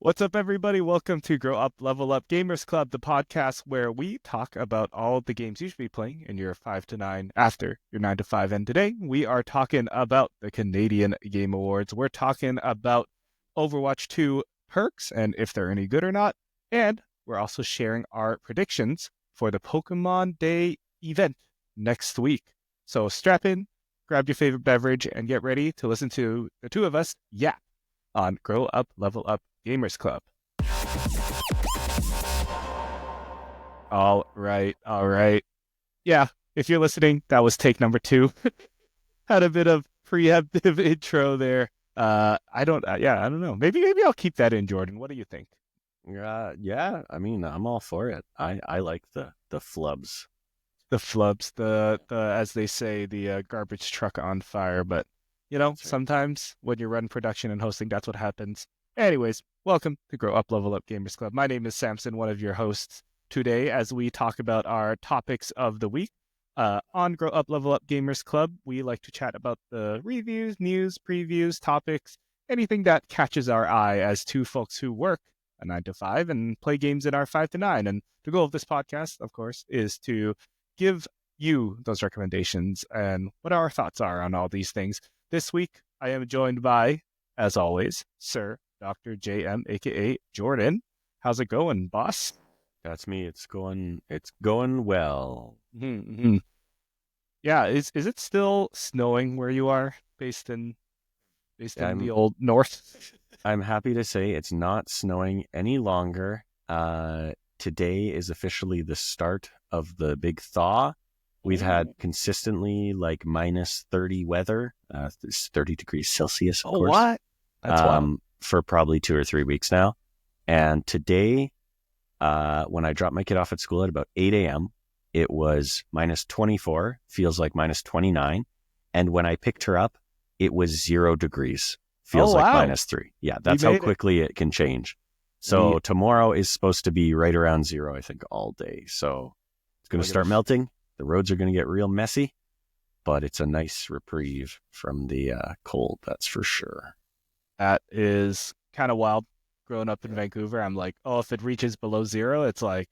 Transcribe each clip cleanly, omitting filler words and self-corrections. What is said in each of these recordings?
What's up, everybody? Welcome to Grow Up, Level Up Gamers Club, the podcast where we talk about all the games you should be playing in your 5 to 9 after your 9 to 5. And today we are talking about the Canadian Game Awards. We're talking about Overwatch 2 perks and if they're any good or not. And we're also sharing our predictions for the Pokemon Day event next week. So strap in, grab your favorite beverage, and get ready to listen to the two of us yap on Grow Up, Level Up Gamers Club. All right, all right. Yeah, if you're listening, that was take number 2. Had a bit of preemptive intro there. I don't know. Maybe I'll keep that in, Jordan. What do you think? Yeah. I mean, I'm all for it. I like the flubs. The flubs, the as they say, the garbage truck on fire. But That's right. sometimes when you're running production and hosting, that's what happens. Anyways, welcome to Grow Up, Level Up Gamers Club. My name is Samson, one of your hosts today, as we talk about our topics of the week. On Grow Up, Level Up Gamers Club, we like to chat about the reviews, news, previews, topics, anything that catches our eye as two folks who work a 9 to 5 and play games in our 5 to 9. And the goal of this podcast, of course, is to give you those recommendations and what our thoughts are on all these things. This week, I am joined by, as always, Sir Dr. JM, aka Jordan. How's it going, boss? That's me. It's going well. Mm-hmm. Yeah, is it still snowing where you are, based in the I'm old north? I'm happy to say it's not snowing any longer. Today is officially the start of the big thaw. We've had Ooh. consistently like minus 30 weather, 30 degrees Celsius, of Oh, course, what? That's wild. for probably 2 or 3 weeks now. And today, when I dropped my kid off at school at about 8 a.m., it was minus 24, feels like minus 29. And when I picked her up, it was 0 degrees, Oh, feels like wow. minus 3. Yeah, We that's how made it. quickly it can change. We So tomorrow is supposed to be right around 0, I think, all day. So it's going to look at the start melting. The roads are going to get real messy, but it's a nice reprieve from the cold, that's for sure. That is kind of wild. Growing up in Vancouver, I'm like, oh, if it reaches below 0, it's like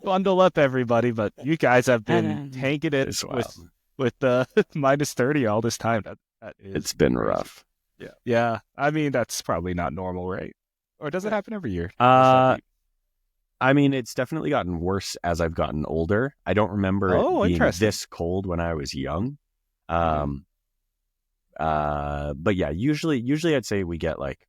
bundle up, everybody. But you guys have been tanking it It's with wild. with minus 30 all this time. That It's is been crazy. rough. Yeah. Yeah, I mean that's probably not normal, right? Or does it happen every year? What's that Uh, deep? I mean, it's definitely gotten worse as I've gotten older. I don't remember it Oh, being interesting. this cold when I was young. Hmm. Um, but yeah, usually I'd say we get like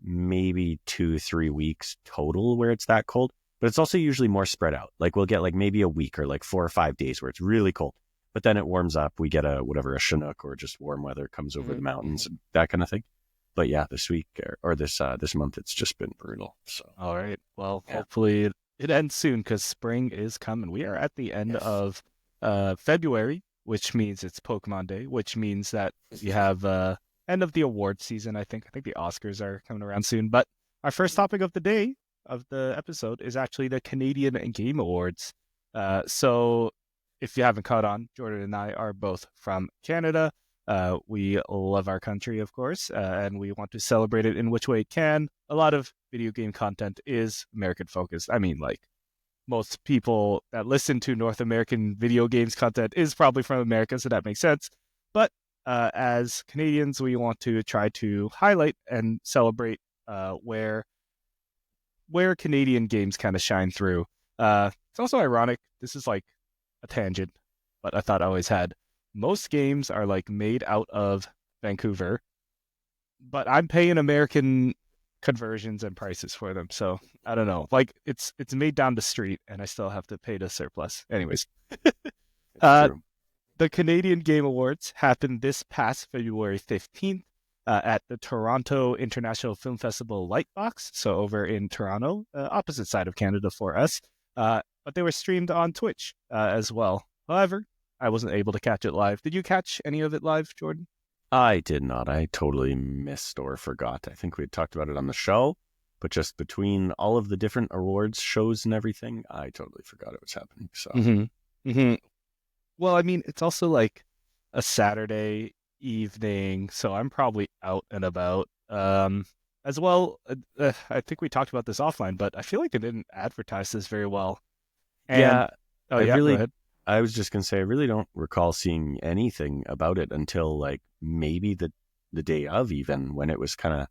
maybe 2, 3 weeks total where it's that cold, but it's also usually more spread out. Like we'll get like maybe a week or like 4 or 5 days where it's really cold, but then it warms up. We get a Chinook or just warm weather comes over Hmm. the Hmm. mountains, that kind of thing. But yeah, this week or this month, it's just been brutal. So All right. Well, yeah, hopefully it ends soon because spring is coming. We are at the end yes, of February, which means it's Pokemon Day, which means that we have end of the award season, I think. I think the Oscars are coming around soon. But our first topic of the day of the episode is actually the Canadian Game Awards. So if you haven't caught on, Jordan and I are both from Canada. We love our country, of course, and we want to celebrate it in which way it can. A lot of video game content is American focused. I mean, like most people that listen to North American video games content is probably from America, so that makes sense. But as Canadians, we want to try to highlight and celebrate where Canadian games kind of shine through. It's also ironic. This is like a tangent, but I thought I always had. Most games are like made out of Vancouver, but I'm paying American conversions and prices for them. So I don't know. Like it's made down the street, and I still have to pay the surplus. Anyways, it's uh, true. the Canadian Game Awards happened this past February 15th at the Toronto International Film Festival Lightbox, so over in Toronto, opposite side of Canada for us. But they were streamed on Twitch as well. However, I wasn't able to catch it live. Did you catch any of it live, Jordan? I did not. I totally missed or forgot. I think we had talked about it on the show, but just between all of the different awards shows and everything, I totally forgot it was happening. So Mm-hmm. Mm-hmm. Well, I mean, it's also like a Saturday evening, so I'm probably out and about. as well. I think we talked about this offline, but I feel like they didn't advertise this very well. And Yeah, oh I yeah, go really, ahead. I was just gonna say, I really don't recall seeing anything about it until like maybe the day of, even when it was kind of,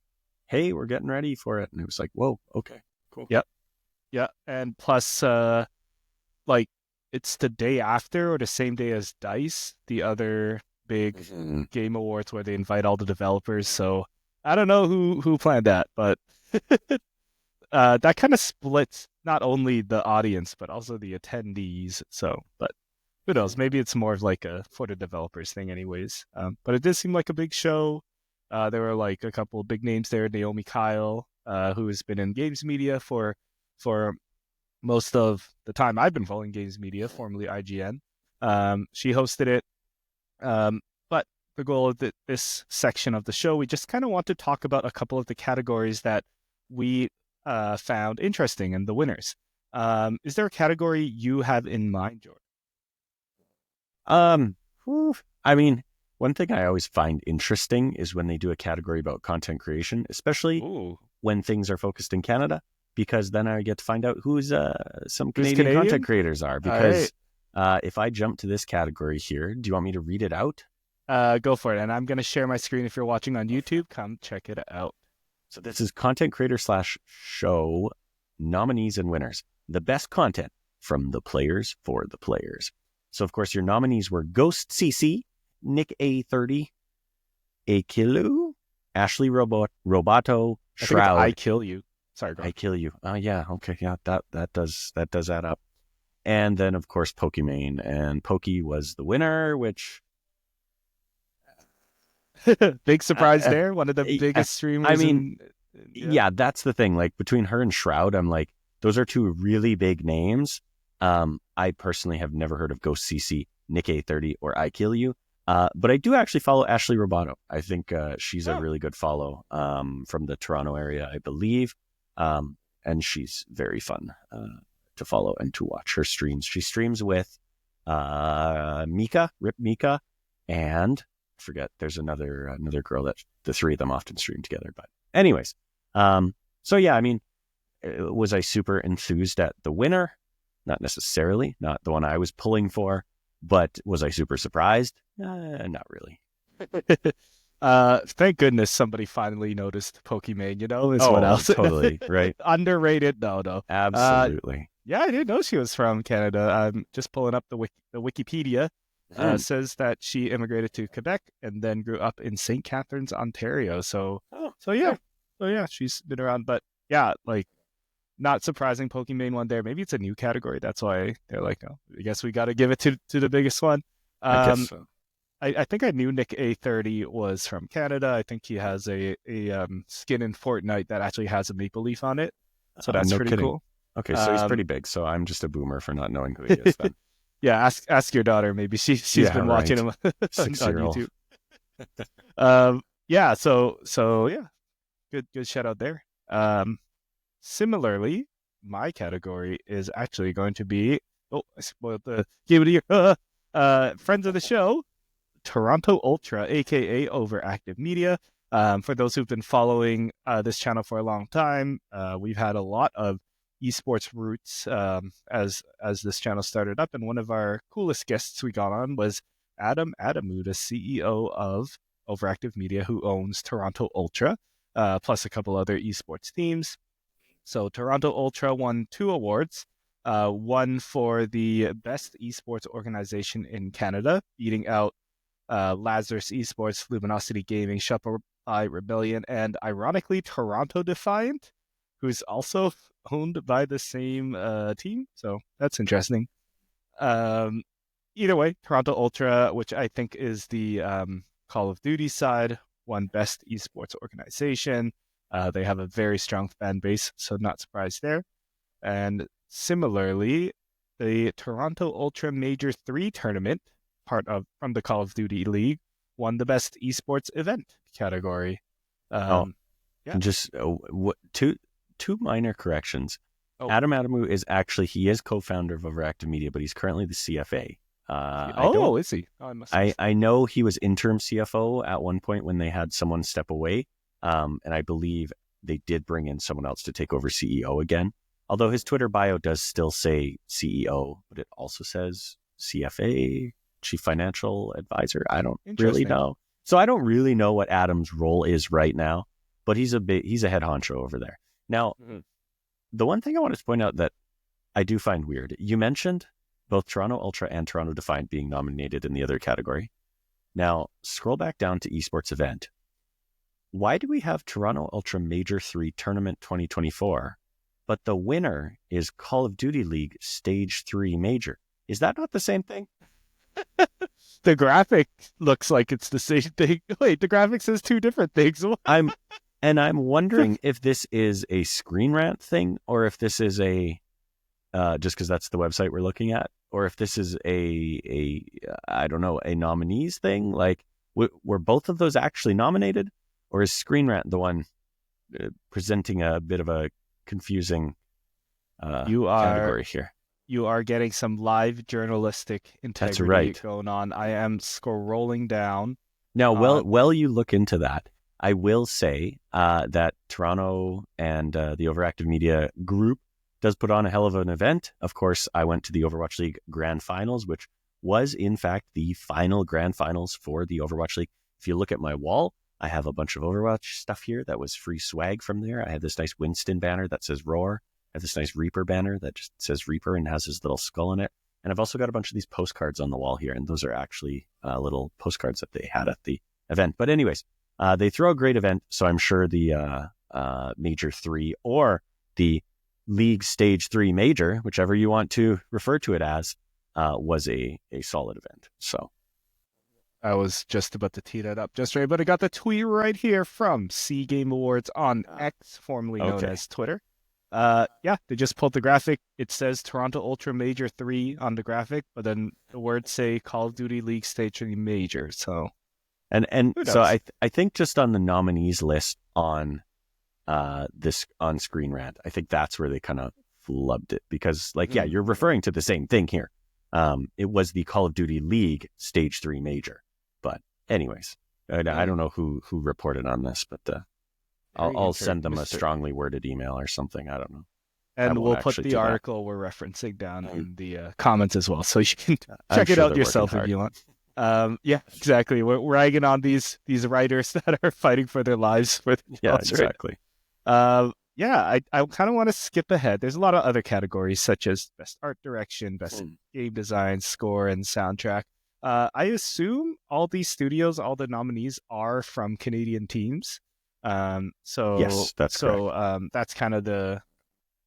hey, we're getting ready for it, and it was like, whoa, okay, cool. Yep, yeah, and plus, like it's the day after or the same day as Dice, the other big Mhm. game awards where they invite all the developers. So I don't know who planned that, but that kind of splits not only the audience but also the attendees. So, but who knows? Maybe it's more of like a for the developers thing, anyways. But it did seem like a big show. There were like a couple of big names there. Naomi Kyle, who has been in games media for most of the time I've been following games media, formerly IGN. She hosted it. But the goal of this section of the show, we just kind of want to talk about a couple of the categories that we found interesting and the winners. Is there a category you have in mind, Jordan? Um, whew. I mean, one thing I always find interesting is when they do a category about content creation, especially Ooh, when things are focused in Canada, because then I get to find out who's some who's Canadian content Canadian? creators are. All right, Because if I jump to this category here, do you want me to read it out? go for it. And I'm going to share my screen if you're watching on YouTube. Come check it out. So this is content creator slash show nominees and winners. The best content from the players for the players. So of course your nominees were Ghost CC, Nick A30, Akilu, Ashley Roboto, I think it's I Shroud. Kill You. Sorry, go I on. kill you. Oh yeah, okay, yeah, that does add up. And then of course Pokimane, and Pokey was the winner, which Big surprise uh, there. One of the uh, biggest I streamers mean, in yeah. yeah, that's the thing. Like between her and Shroud, I'm like, those are two really big names. I personally have never heard of Ghost CC, Nick A30, or I Kill You. But I do actually follow Ashley Roboto. I think she's a Oh, really good follow from the Toronto area, I believe. And she's very fun to follow and to watch her streams. She streams with Mika, Rip Mika, and I forget there's another girl that the three of them often stream together. But anyways, so yeah, I mean, was I super enthused at the winner? Not necessarily, not the one I was pulling for, but was I super surprised? Not really. thank goodness somebody finally noticed Pokimane, is what Oh, else. totally, right? Underrated? No, no. Uh, Absolutely. yeah, I didn't know she was from Canada. I'm just pulling up the Wikipedia. Hmm. Says that she immigrated to Quebec and then grew up in St. Catharines, Ontario. So, Oh, so yeah, okay. so yeah, she's been around. But yeah, like not surprising, Pokimane one there. Maybe it's a new category. That's why they're like, oh, I guess we got to give it to the biggest one. I guess Um, so. I think I knew Nick A30 was from Canada. I think he has a skin in Fortnite that actually has a maple leaf on it. So Oh, that's no pretty kidding. cool. Okay, so he's Um, pretty big. So I'm just a boomer for not knowing who he is then. yeah, ask your daughter. Maybe she's Yeah, been watching right. him on 6 year old. YouTube. Yeah, so yeah, good shout out there. Similarly, my category is actually going to be I spoiled the game of the year. Friends of the show, Toronto Ultra, aka Overactive Media. For those who've been following this channel for a long time, we've had a lot of esports roots as this channel started up, and one of our coolest guests we got on was Adam Adamu, the CEO of Overactive Media, who owns Toronto Ultra, plus a couple other esports teams. So Toronto Ultra won two awards. One for the best esports organization in Canada, beating out Lazarus Esports, Luminosity Gaming, Shopify Rebellion, and ironically Toronto Defiant, who's also owned by the same team. So that's interesting. Um, Either way, Toronto Ultra, which I think is the Call of Duty side, won Best Esports Organization. They have a very strong fan base, so not surprised there. And similarly, the Toronto Ultra Major 3 tournament, part of from the Call of Duty League, won the best esports event category. Oh, Um, yeah. just two minor corrections. Oh, Adam Adamu is actually he is co-founder of Overactive Media, but he's currently the CFA. I don't. is he? Oh, I must have I missed that. I know he was interim CFO at one point when they had someone step away. And I believe they did bring in someone else to take over CEO again. Although his Twitter bio does still say CEO, but it also says CFA, Chief Financial Advisor. I don't really know. So I don't really know what Adam's role is right now, but he's a head honcho over there. Now, the one thing I wanted to point out that I do find weird, you mentioned both Toronto Ultra and Toronto Defiant being nominated in the other category. Now, scroll back down to Esports Event. Why do we have Toronto Ultra Major 3 Tournament 2024, but the winner is Call of Duty League Stage 3 Major? Is that not the same thing? The graphic looks like it's the same thing. Wait, the graphic says two different things. I'm wondering if this is a Screen Rant thing, or if this is a just because that's the website we're looking at, or if this is a I don't know, a nominees thing. Like, were both of those actually nominated, or is Screen Rant the one presenting a bit of a confusing category here? You are getting some live journalistic integrity going on. I am scrolling down. Now, while you look into that, I will say that Toronto and the Overactive Media Group does put on a hell of an event. Of course, I went to the Overwatch League Grand Finals, which was, in fact, the final Grand Finals for the Overwatch League. If you look at my wall, I have a bunch of Overwatch stuff here that was free swag from there. I have this nice Winston banner that says Roar. I have this nice Reaper banner that just says Reaper and has his little skull in it. And I've also got a bunch of these postcards on the wall here, and those are actually little postcards that they had at the event. But anyways, they throw a great event, so I'm sure the Major 3 or the League Stage 3 Major, whichever you want to refer to it as, was a solid event. So I was just about to tee that up just right, but I got the tweet right here from C Game Awards on X, formerly known as Twitter. They just pulled the graphic. It says Toronto Ultra Major 3 on the graphic, but then the words say Call of Duty League Stage 3 Major. So, and so I think just on the nominees list on this on Screen Rant, I think that's where they kind of flubbed it, because you're referring to the same thing here. It was the Call of Duty League Stage 3 Major, but anyways, I don't know who reported on this, but I'll send them a strongly worded email or something. I don't know. And we'll put the article we're referencing down in the comments as well, so you can check it out yourself if you want. Yeah, exactly. We're ragging on these writers that are fighting for their lives. Exactly. I kind of want to skip ahead. There's a lot of other categories, such as Best Art Direction, Best Game Design, Score, and Soundtrack. I assume all these studios, all the nominees are from Canadian teams. Yes, that's correct. That's kind of the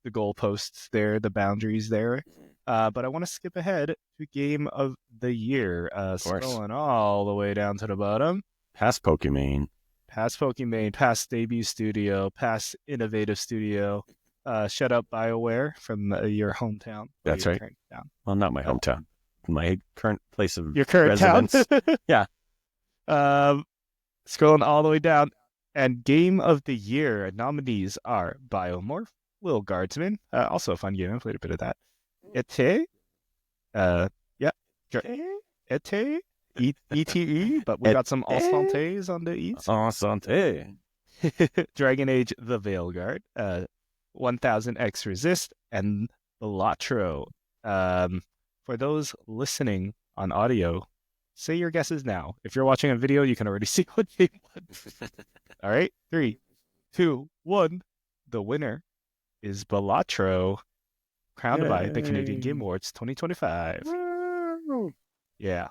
goalposts there, the boundaries there. But I want to skip ahead to Game of the Year. Scrolling all the way down to the bottom. Past Pokemon, past Debut Studio, past Innovative Studio. Shut Up BioWare from your hometown. That's right. Well, not my hometown. My current place of your current residence. Town. Yeah. Scrolling all the way down. And Game of the Year nominees are Biomorph, Little Guardsman, also a fun game. I played a bit of that. Ete, ETE, but we got some Ensantes on the E's. Ensanté. Dragon Age: The Veilguard, 1000X Resist, and Belatro. For those listening on audio, say your guesses now. If you're watching a video, you can already see what game won. All right, 3, 2, 1. The winner is Belatro, crowned by the Canadian Game Awards 2025. Yeah.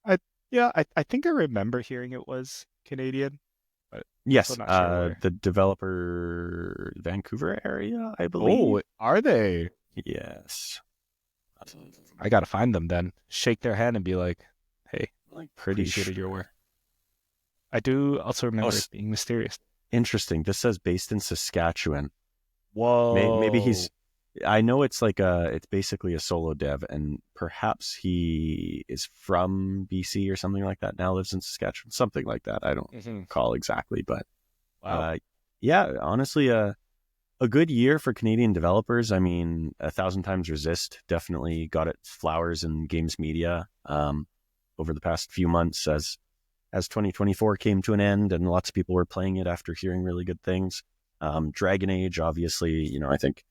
I think I remember hearing it was Canadian. But yes, sure the developer Vancouver area, I believe. Oh, are they? Yes. I gotta find them then. Shake their hand and be like, "Hey, pretty sure your work." I do also remember it being mysterious. Interesting. This says based in Saskatchewan. Whoa. Maybe he's. I know it's it's basically a solo dev, and perhaps he is from BC or something like that. Now lives in Saskatchewan, something like that. I don't recall exactly, but honestly, a good year for Canadian developers. I mean, 1,000 Times Resist definitely got its flowers in games media over the past few months as 2024 came to an end, and lots of people were playing it after hearing really good things. Dragon Age, obviously, I think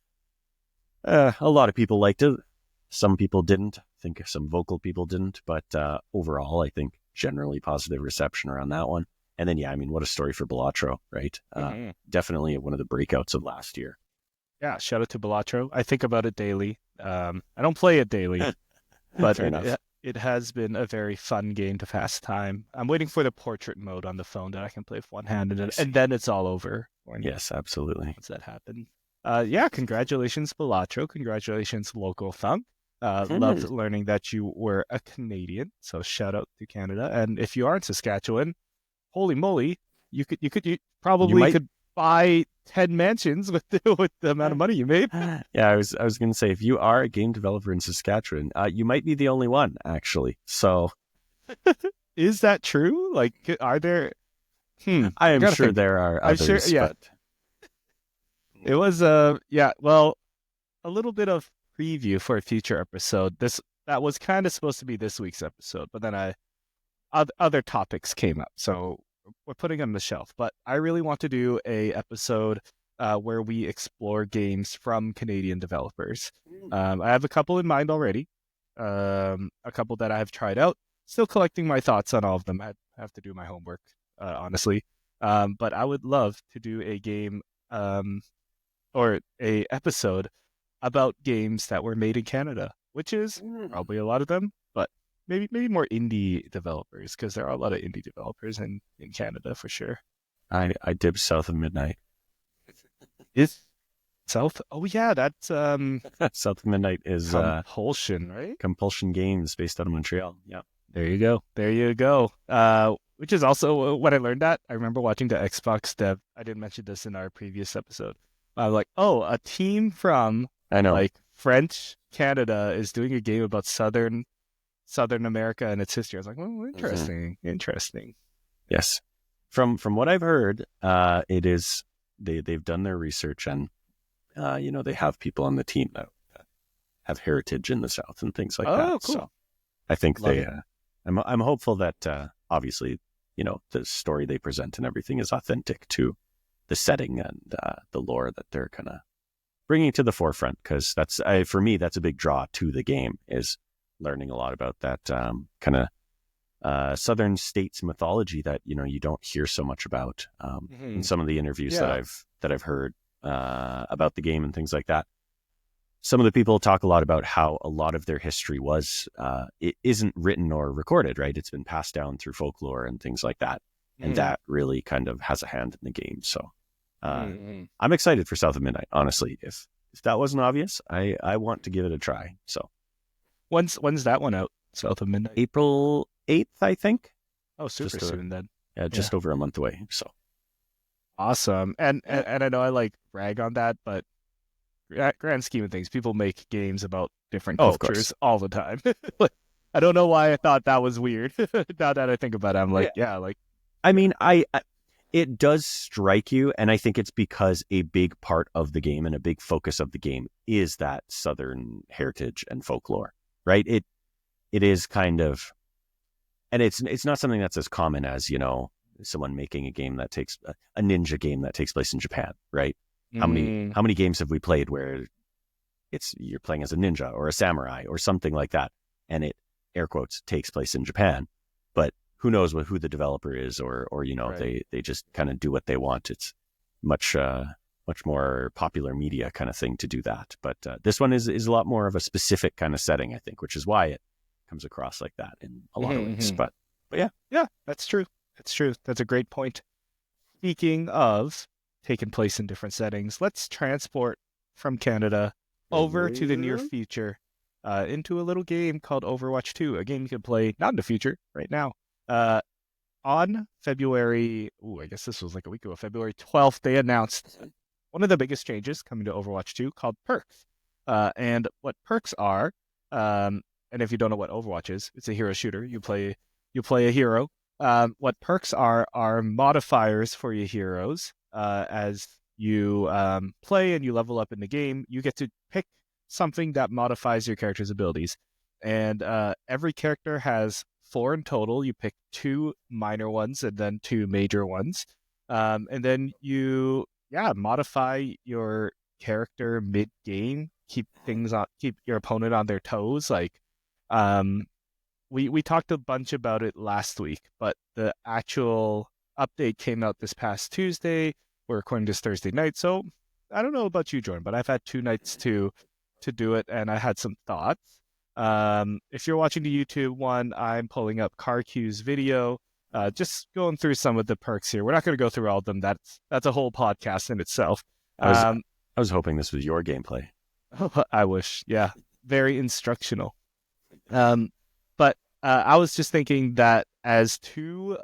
a lot of people liked it. Some people didn't. I think some vocal people didn't. But overall, I think generally positive reception around that one. And then, yeah, I mean, what a story for Balatro, right? Definitely one of the breakouts of last year. Yeah, shout out to Balatro. I think about it daily. I don't play it daily, but Fair enough. it has been a very fun game to pass time. I'm waiting for the portrait mode on the phone that I can play with one hand, and then it's all over. Yes, absolutely. Once that happens. Yeah, congratulations, Balatro. Congratulations, Local Thumb. Loved learning that you were a Canadian. So shout out to Canada. And if you are in Saskatchewan, holy moly, you probably might could buy 10 mansions with the amount of money you made. Yeah, I was going to say, if you are a game developer in Saskatchewan, you might be the only one, actually. So, is that true? Like, are there? I am sure there are others. I'm sure, yeah. But... It was yeah. Well, a little bit of preview for a future episode. That was kind of supposed to be this week's episode, but then other topics came up, so we're putting on the shelf. But I really want to do a episode where we explore games from Canadian developers. I have a couple in mind already, a couple that I have tried out. Still collecting my thoughts on all of them. I have to do my homework, honestly. But I would love to do a game or a episode about games that were made in Canada, which is probably a lot of them, but maybe more indie developers, because there are a lot of indie developers in Canada for sure. I dib South of Midnight. Is South? Oh yeah, that's South of Midnight is Compulsion, right? Compulsion Games based out of Montreal. Yeah. There you go. There you go. Which is also when I learned that. I remember watching the Xbox dev. I didn't mention this in our previous episode. I'm like, oh, a team from like French Canada is doing a game about Southern America and its history. I was like, well, interesting. Yes. From what I've heard, it is they've done their research, and they have people on the team that have heritage in the South and things like that. Cool. So I think I'm hopeful that obviously, the story they present and everything is authentic to the setting and the lore that they're kind of bringing to the forefront, because for me, that's a big draw to the game, is learning a lot about that kind of Southern states mythology that you don't hear so much about in some of the interviews that I've heard about the game and things like that. Some of the people talk a lot about how a lot of their history it isn't written or recorded, right? It's been passed down through folklore and things like that. And that really kind of has a hand in the game. So I'm excited for South of Midnight, honestly. If that wasn't obvious, I want to give it a try. So when's that one out? South of Midnight? April 8th, I think. Oh, super soon then. Yeah, just over a month away. So awesome. And I know I like brag on that, but grand scheme of things, people make games about different cultures all the time. I don't know why I thought that was weird. Now that I think about it, I'm like, I mean, it does strike you, and I think it's because a big part of the game and a big focus of the game is that Southern heritage and folklore, right? It is kind of, and it's not something that's as common as, someone making a game that takes a ninja game that takes place in Japan, right? How many games have we played where you're playing as a ninja or a samurai or something like that, and it, air quotes, takes place in Japan, but who knows who the developer is, or right. they just kind of do what they want. It's much more popular media kind of thing to do that. But this one is a lot more of a specific kind of setting, I think, which is why it comes across like that in a lot of ways. But yeah, that's true. That's a great point. Speaking of taking place in different settings, let's transport from Canada over to the near future, into a little game called Overwatch 2, a game you can play not in the future, right now. On February, I guess this was like a week ago, February 12th, they announced one of the biggest changes coming to Overwatch 2 called perks. And what perks are, and if you don't know what Overwatch is, it's a hero shooter. You play a hero. What perks are modifiers for your heroes. As you play and you level up in the game, you get to pick something that modifies your character's abilities. And every character has 4 in total. You pick 2 minor ones and then 2 major ones. And then you yeah, modify your character mid game, keep your opponent on their toes. Like, um, we talked a bunch about it last week, but the actual update came out this past Tuesday. We're recording this Thursday night, so I don't know about you, Jordan, but I've had 2 nights to do it, and I had some thoughts. If you're watching the YouTube one, I'm pulling up CarQ's video, just going through some of the perks here. We're not going to go through all of them. That's a whole podcast in itself. I was Um, I was hoping this was your gameplay. I wish, yeah, very instructional. Um, but I was just thinking that as two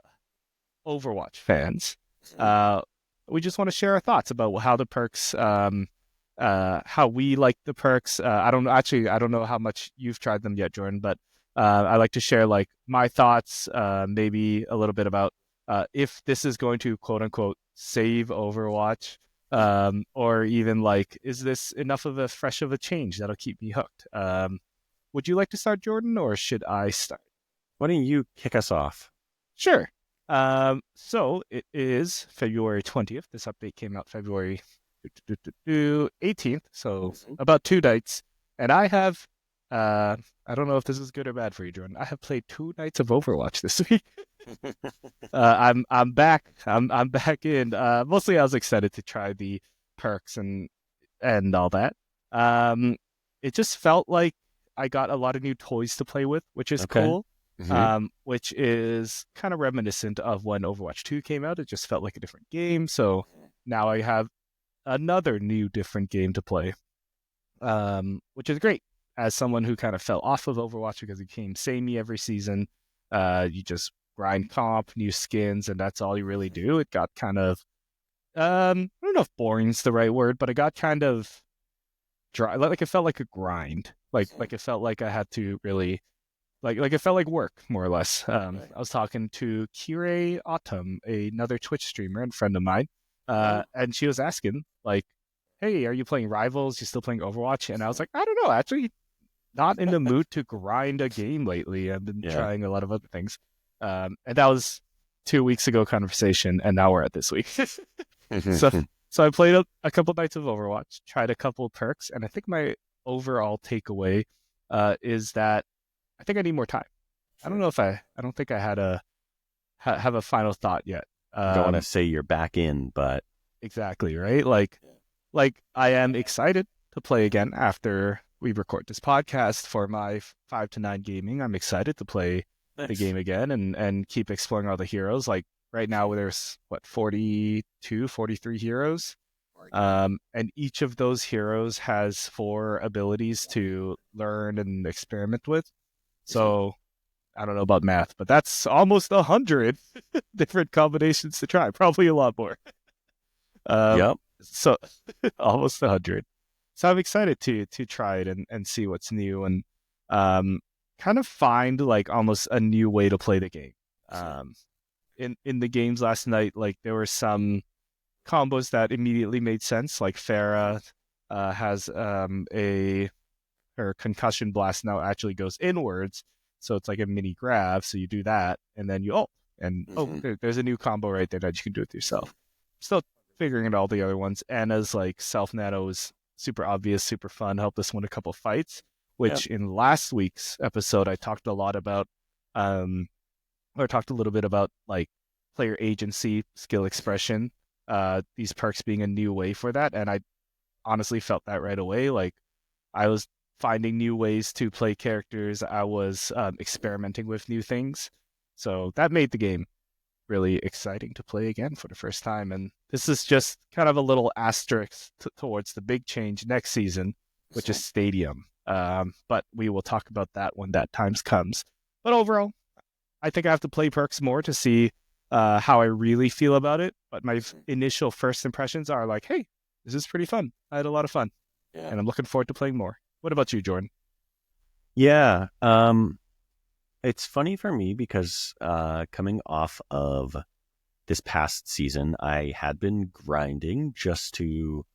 Overwatch fans, uh, we just want to share our thoughts about how the perks, how we like the perks. I don't know how much you've tried them yet, Jordan, but I like to share like my thoughts, maybe a little bit about if this is going to quote unquote save Overwatch. Or even like, is this enough of a fresh of a change that'll keep me hooked? Would you like to start, Jordan, or should I start? Why don't you kick us off? Sure. So it is February 20th. This update came out February 18th, so about 2 nights. And I don't know if this is good or bad for you, Jordan. I have played 2 nights of Overwatch this week. I'm back. I'm back in. Mostly I was excited to try the perks and all that. Um, it just felt like I got a lot of new toys to play with, which is Okay. cool. Which is kind of reminiscent of when Overwatch 2 came out. It just felt like a different game. So now I have another new different game to play, which is great. As someone who kind of fell off of Overwatch because it became samey every season, you just grind comp, new skins, and that's all you really do. It got kind of, I don't know if boring's the right word, but it got kind of dry. Like it felt like a grind. Like it felt like I had to really like it felt like work more or less. I was talking to Kire Autumn, another Twitch streamer and friend of mine, and she was asking like, "Hey, are you playing Rivals? You still playing Overwatch?" And I was like, "I don't know, actually, not in the mood to grind a game lately. I've been Yeah. trying a lot of other things." And that was 2 weeks ago conversation, and now we're at this week. so so I played a couple nights of Overwatch, tried a couple of perks, and I think my overall takeaway is that I think I need more time. I don't know if I don't think I had have a final thought yet. Don't want to say you're back in, but Exactly, right? Like I am excited to play again after we record this podcast for my 5 to 9 gaming. I'm excited to play the game again and keep exploring all the heroes. Like right now there's what 42, 43 heroes. And each of those heroes has 4 abilities to learn and experiment with. So I don't know about math, but that's almost 100 different combinations to try. Probably a lot more. Um, yep. so almost 100. So I'm excited to try it and see what's new and um, kind of find like almost a new way to play the game. Um, in the games last night, like there were some combos that immediately made sense. Like Farah has a her concussion blast now actually goes inwards, so it's like a mini grab. So you do that, and then you there's a new combo right there that you can do it yourself. Still figuring out all the other ones. Anna's like self nano is super obvious, super fun. Helped us win a couple fights. Which in last week's episode I talked a lot about, or talked a little bit about like player agency, skill expression. These perks being a new way for that, and I honestly felt that right away. Like I was finding new ways to play characters. I was experimenting with new things. So that made the game really exciting to play again for the first time. And this is just kind of a little asterisk towards the big change next season, which is Stadium. But we will talk about that when that time comes. But overall, I think I have to play perks more to see how I really feel about it. But my initial first impressions are like, hey, this is pretty fun. I had a lot of fun. And I'm looking forward to playing more. What about you, Jordan? Yeah. It's funny for me because coming off of this past season, I had been grinding just to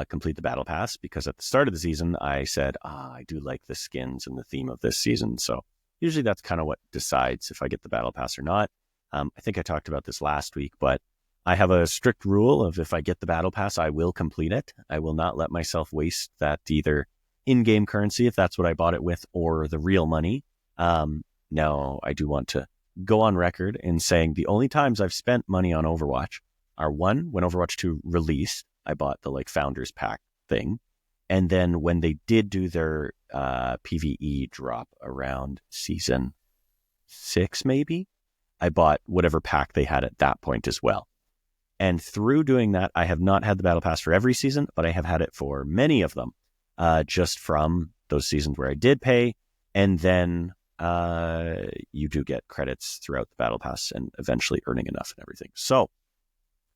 complete the battle pass because at the start of the season, I said, I do like the skins and the theme of this season. So usually that's kind of what decides if I get the battle pass or not. I think I talked about this last week, but I have a strict rule of if I get the battle pass, I will complete it. I will not let myself waste that either in-game currency, if that's what I bought it with, or the real money. Now, I do want to go on record in saying the only times I've spent money on Overwatch are one, when Overwatch 2 released, I bought the like Founders Pack thing. And then when they did do their PvE drop around season 6, maybe, I bought whatever pack they had at that point as well. And through doing that, I have not had the battle pass for every season, but I have had it for many of them, just from those seasons where I did pay. And then you do get credits throughout the battle pass and eventually earning enough and everything. So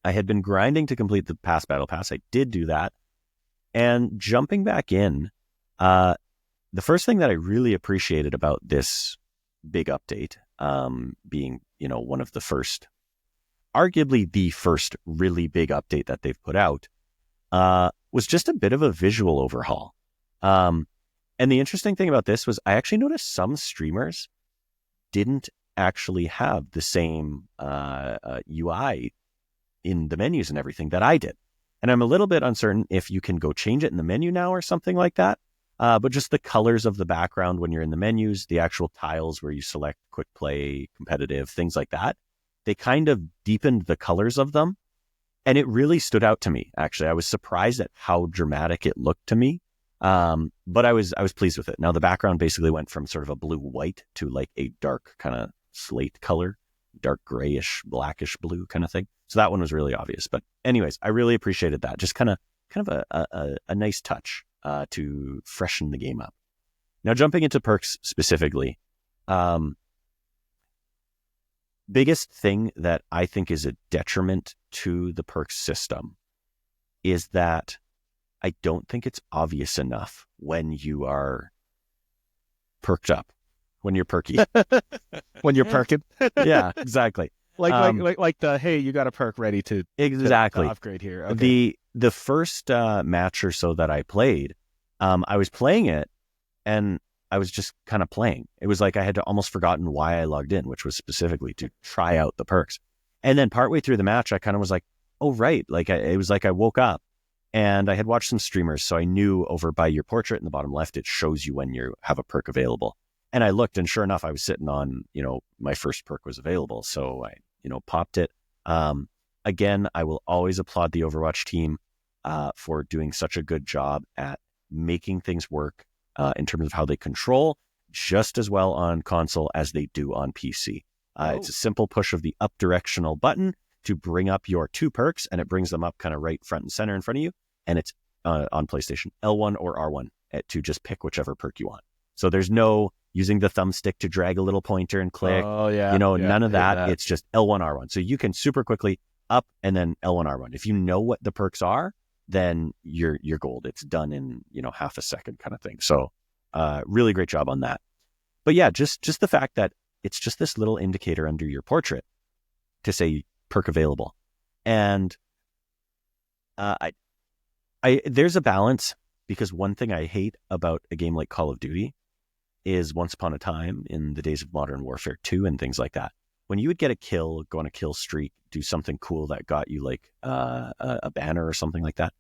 I had been grinding to complete the past battle pass. I did do that. And jumping back in, the first thing that I really appreciated about this big update, being, one of the first, arguably the first really big update that they've put out, was just a bit of a visual overhaul. And the interesting thing about this was I actually noticed some streamers didn't actually have the same UI in the menus and everything that I did. And I'm a little bit uncertain if you can go change it in the menu now or something like that. But just the colors of the background when you're in the menus, the actual tiles where you select quick play, competitive, things like that, they kind of deepened the colors of them. And it really stood out to me, actually. I was surprised at how dramatic it looked to me. But I was pleased with it. Now, the background basically went from sort of a blue-white to like a dark kind of slate color, dark grayish, blackish blue kind of thing. So that one was really obvious. But anyways, I really appreciated that. Just kind of a nice touch to freshen the game up. Now, jumping into perks specifically, biggest thing that I think is a detriment to the perks system is that I don't think it's obvious enough when you are perked up, when you're perky. When you're perking. Yeah, exactly. Like the, hey, you got a perk ready to Exactly. to upgrade here. Okay. The first match or so that I played, I was playing it and I was just kind of playing. It was like I had almost forgotten why I logged in, which was specifically to try out the perks. And then partway through the match, I kind of was like, oh, right. Like it was like I woke up and I had watched some streamers. So I knew over by your portrait in the bottom left, it shows you when you have a perk available. And I looked and sure enough, I was sitting on, my first perk was available. So I, popped it. Again, I will always applaud the Overwatch team for doing such a good job at making things work in terms of how they control just as well on console as they do on PC. It's a simple push of the up directional button to bring up your 2 perks, and it brings them up kind of right front and center in front of you. And it's on PlayStation, L1 or R1 to just pick whichever perk you want. So there's no using the thumbstick to drag a little pointer and click. Oh, yeah. None of that. It's just L1, R1. So you can super quickly up and then L1, R1. If you know what the perks are, then you're gold. It's done in, half a second kind of thing. So really great job on that. But yeah, just the fact that it's just this little indicator under your portrait to say perk available. And there's a balance, because one thing I hate about a game like Call of Duty is once upon a time in the days of Modern Warfare 2 and things like that, when you would get a kill, go on a kill streak, do something cool that got you like a banner or something like that,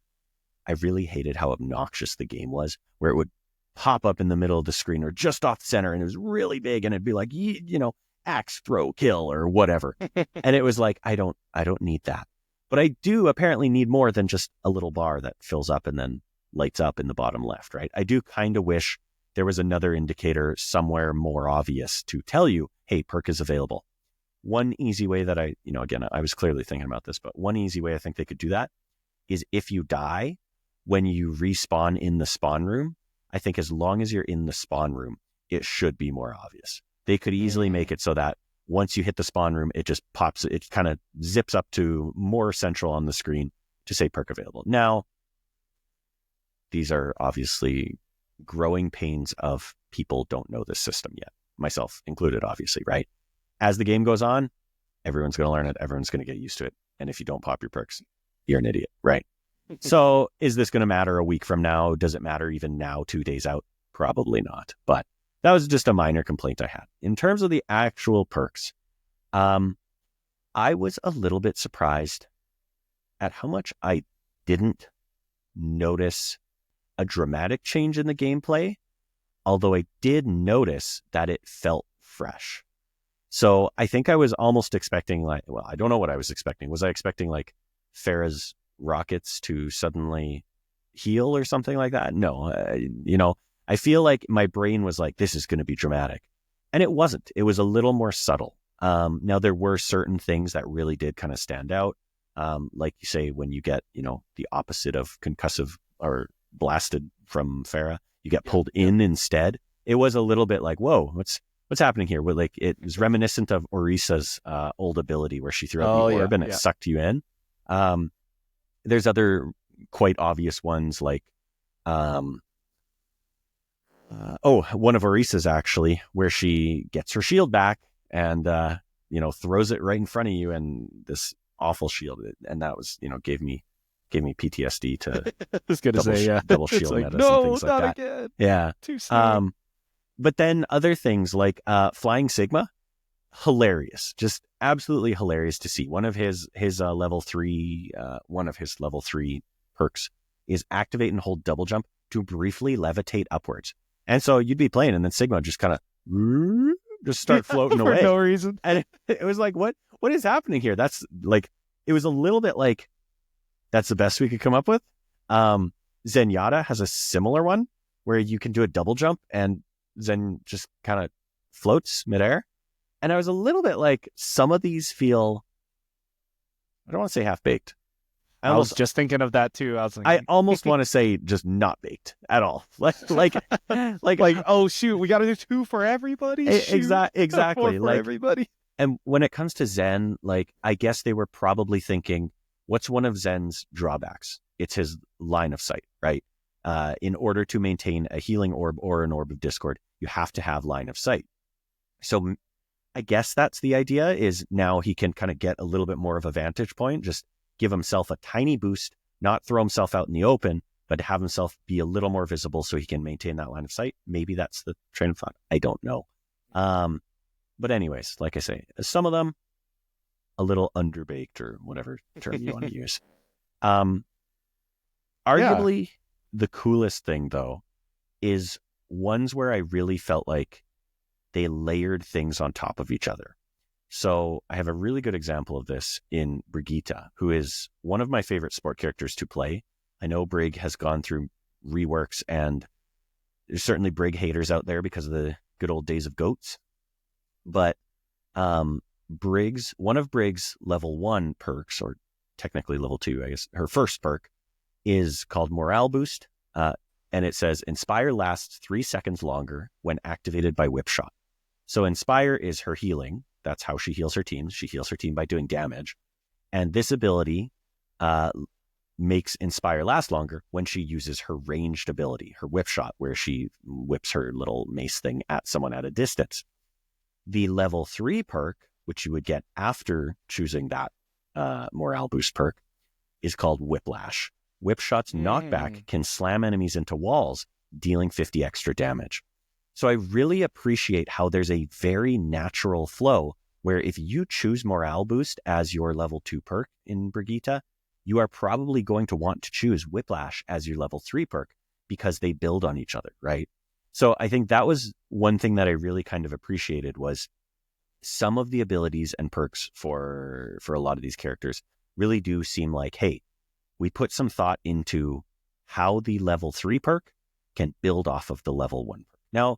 I really hated how obnoxious the game was, where it would pop up in the middle of the screen or just off center and it was really big and it'd be like, axe, throw, kill or whatever. And it was like, I don't need that. But I do apparently need more than just a little bar that fills up and then lights up in the bottom left, right? I do kind of wish there was another indicator somewhere more obvious to tell you, hey, perk is available. One easy way that I was clearly thinking about this, but one easy way I think they could do that is if you die, when you respawn in the spawn room, I think as long as you're in the spawn room, it should be more obvious. They could easily make it so that once you hit the spawn room, it just pops, it kind of zips up to more central on the screen to say perk available. Now, these are obviously growing pains of people don't know this system yet, myself included, obviously, right? As the game goes on, everyone's going to learn it. Everyone's going to get used to it. And if you don't pop your perks, you're an idiot, right? So is this going to matter a week from now? Does it matter even now, 2 days out? Probably not. But that was just a minor complaint I had. In terms of the actual perks, I was a little bit surprised at how much I didn't notice a dramatic change in the gameplay, although I did notice that it felt fresh. So I think I was almost expecting I don't know what I was expecting. Was I expecting like Farah's rockets to suddenly heal or something like that? No, I feel like my brain was like, this is going to be dramatic. And it wasn't. It was a little more subtle. Now, there were certain things that really did kind of stand out. Like you say, when you get, the opposite of concussive or blasted from Farah, you get pulled in instead. It was a little bit like, whoa, what's happening here? Like, it was reminiscent of Orisa's old ability where she threw out the orb and it sucked you in. There's other quite obvious ones like, one of Orisa's actually, where she gets her shield back and, throws it right in front of you, and this awful shield. And that was, gave me PTSD to I was gonna say, double shield like, metas and things like not that. Again. Yeah. Too soon. But then other things like Flying Sigma, hilarious, just absolutely hilarious to see. One of his level 3 perks is activate and hold double jump to briefly levitate upwards. And so you'd be playing, and then Sigma just kind of just start floating for away. no reason. And it was like, what is happening here? That's like, it was a little bit like, that's the best we could come up with. Zenyatta has a similar one where you can do a double jump and Zen just kind of floats midair. And I was a little bit like, some of these feel, I don't want to say half-baked. I was just thinking of that too. I almost want to say just not baked at all. Like, oh shoot, we got to do 2 for everybody. Exactly. 4 for everybody. And when it comes to Zen, like, I guess they were probably thinking, what's one of Zen's drawbacks? It's his line of sight, right? In order to maintain a healing orb or an orb of discord, you have to have line of sight. So I guess that's the idea, is now he can kind of get a little bit more of a vantage point, just give himself a tiny boost, not throw himself out in the open, but have himself be a little more visible so he can maintain that line of sight. Maybe that's the train of thought. I don't know. But anyways, like I say, some of them a little underbaked, or whatever term you want to use. Arguably, the coolest thing, though, is ones where I really felt like they layered things on top of each other. So I have a really good example of this in Brigitte, who is one of my favorite sport characters to play. I know Brig has gone through reworks, and there's certainly Brig haters out there because of the good old days of goats. But one of Brig's level 1 perks, or technically level 2, I guess, her first perk, is called Morale Boost. And it says, Inspire lasts 3 seconds longer when activated by Whip Shot. So Inspire is her healing. That's how she heals her team. She heals her team by doing damage. And this ability makes Inspire last longer when she uses her ranged ability, her Whip Shot, where she whips her little mace thing at someone at a distance. The level 3 perk, which you would get after choosing that Morale Boost perk, is called Whiplash. Whip Shot's knockback can slam enemies into walls, dealing 50 extra damage. So I really appreciate how there's a very natural flow where if you choose Morale Boost as your level 2 perk in Brigitte, you are probably going to want to choose Whiplash as your level 3 perk because they build on each other, right? So I think that was one thing that I really kind of appreciated, was some of the abilities and perks for a lot of these characters really do seem like, hey, we put some thought into how the level 3 perk can build off of the level 1 perk. Now,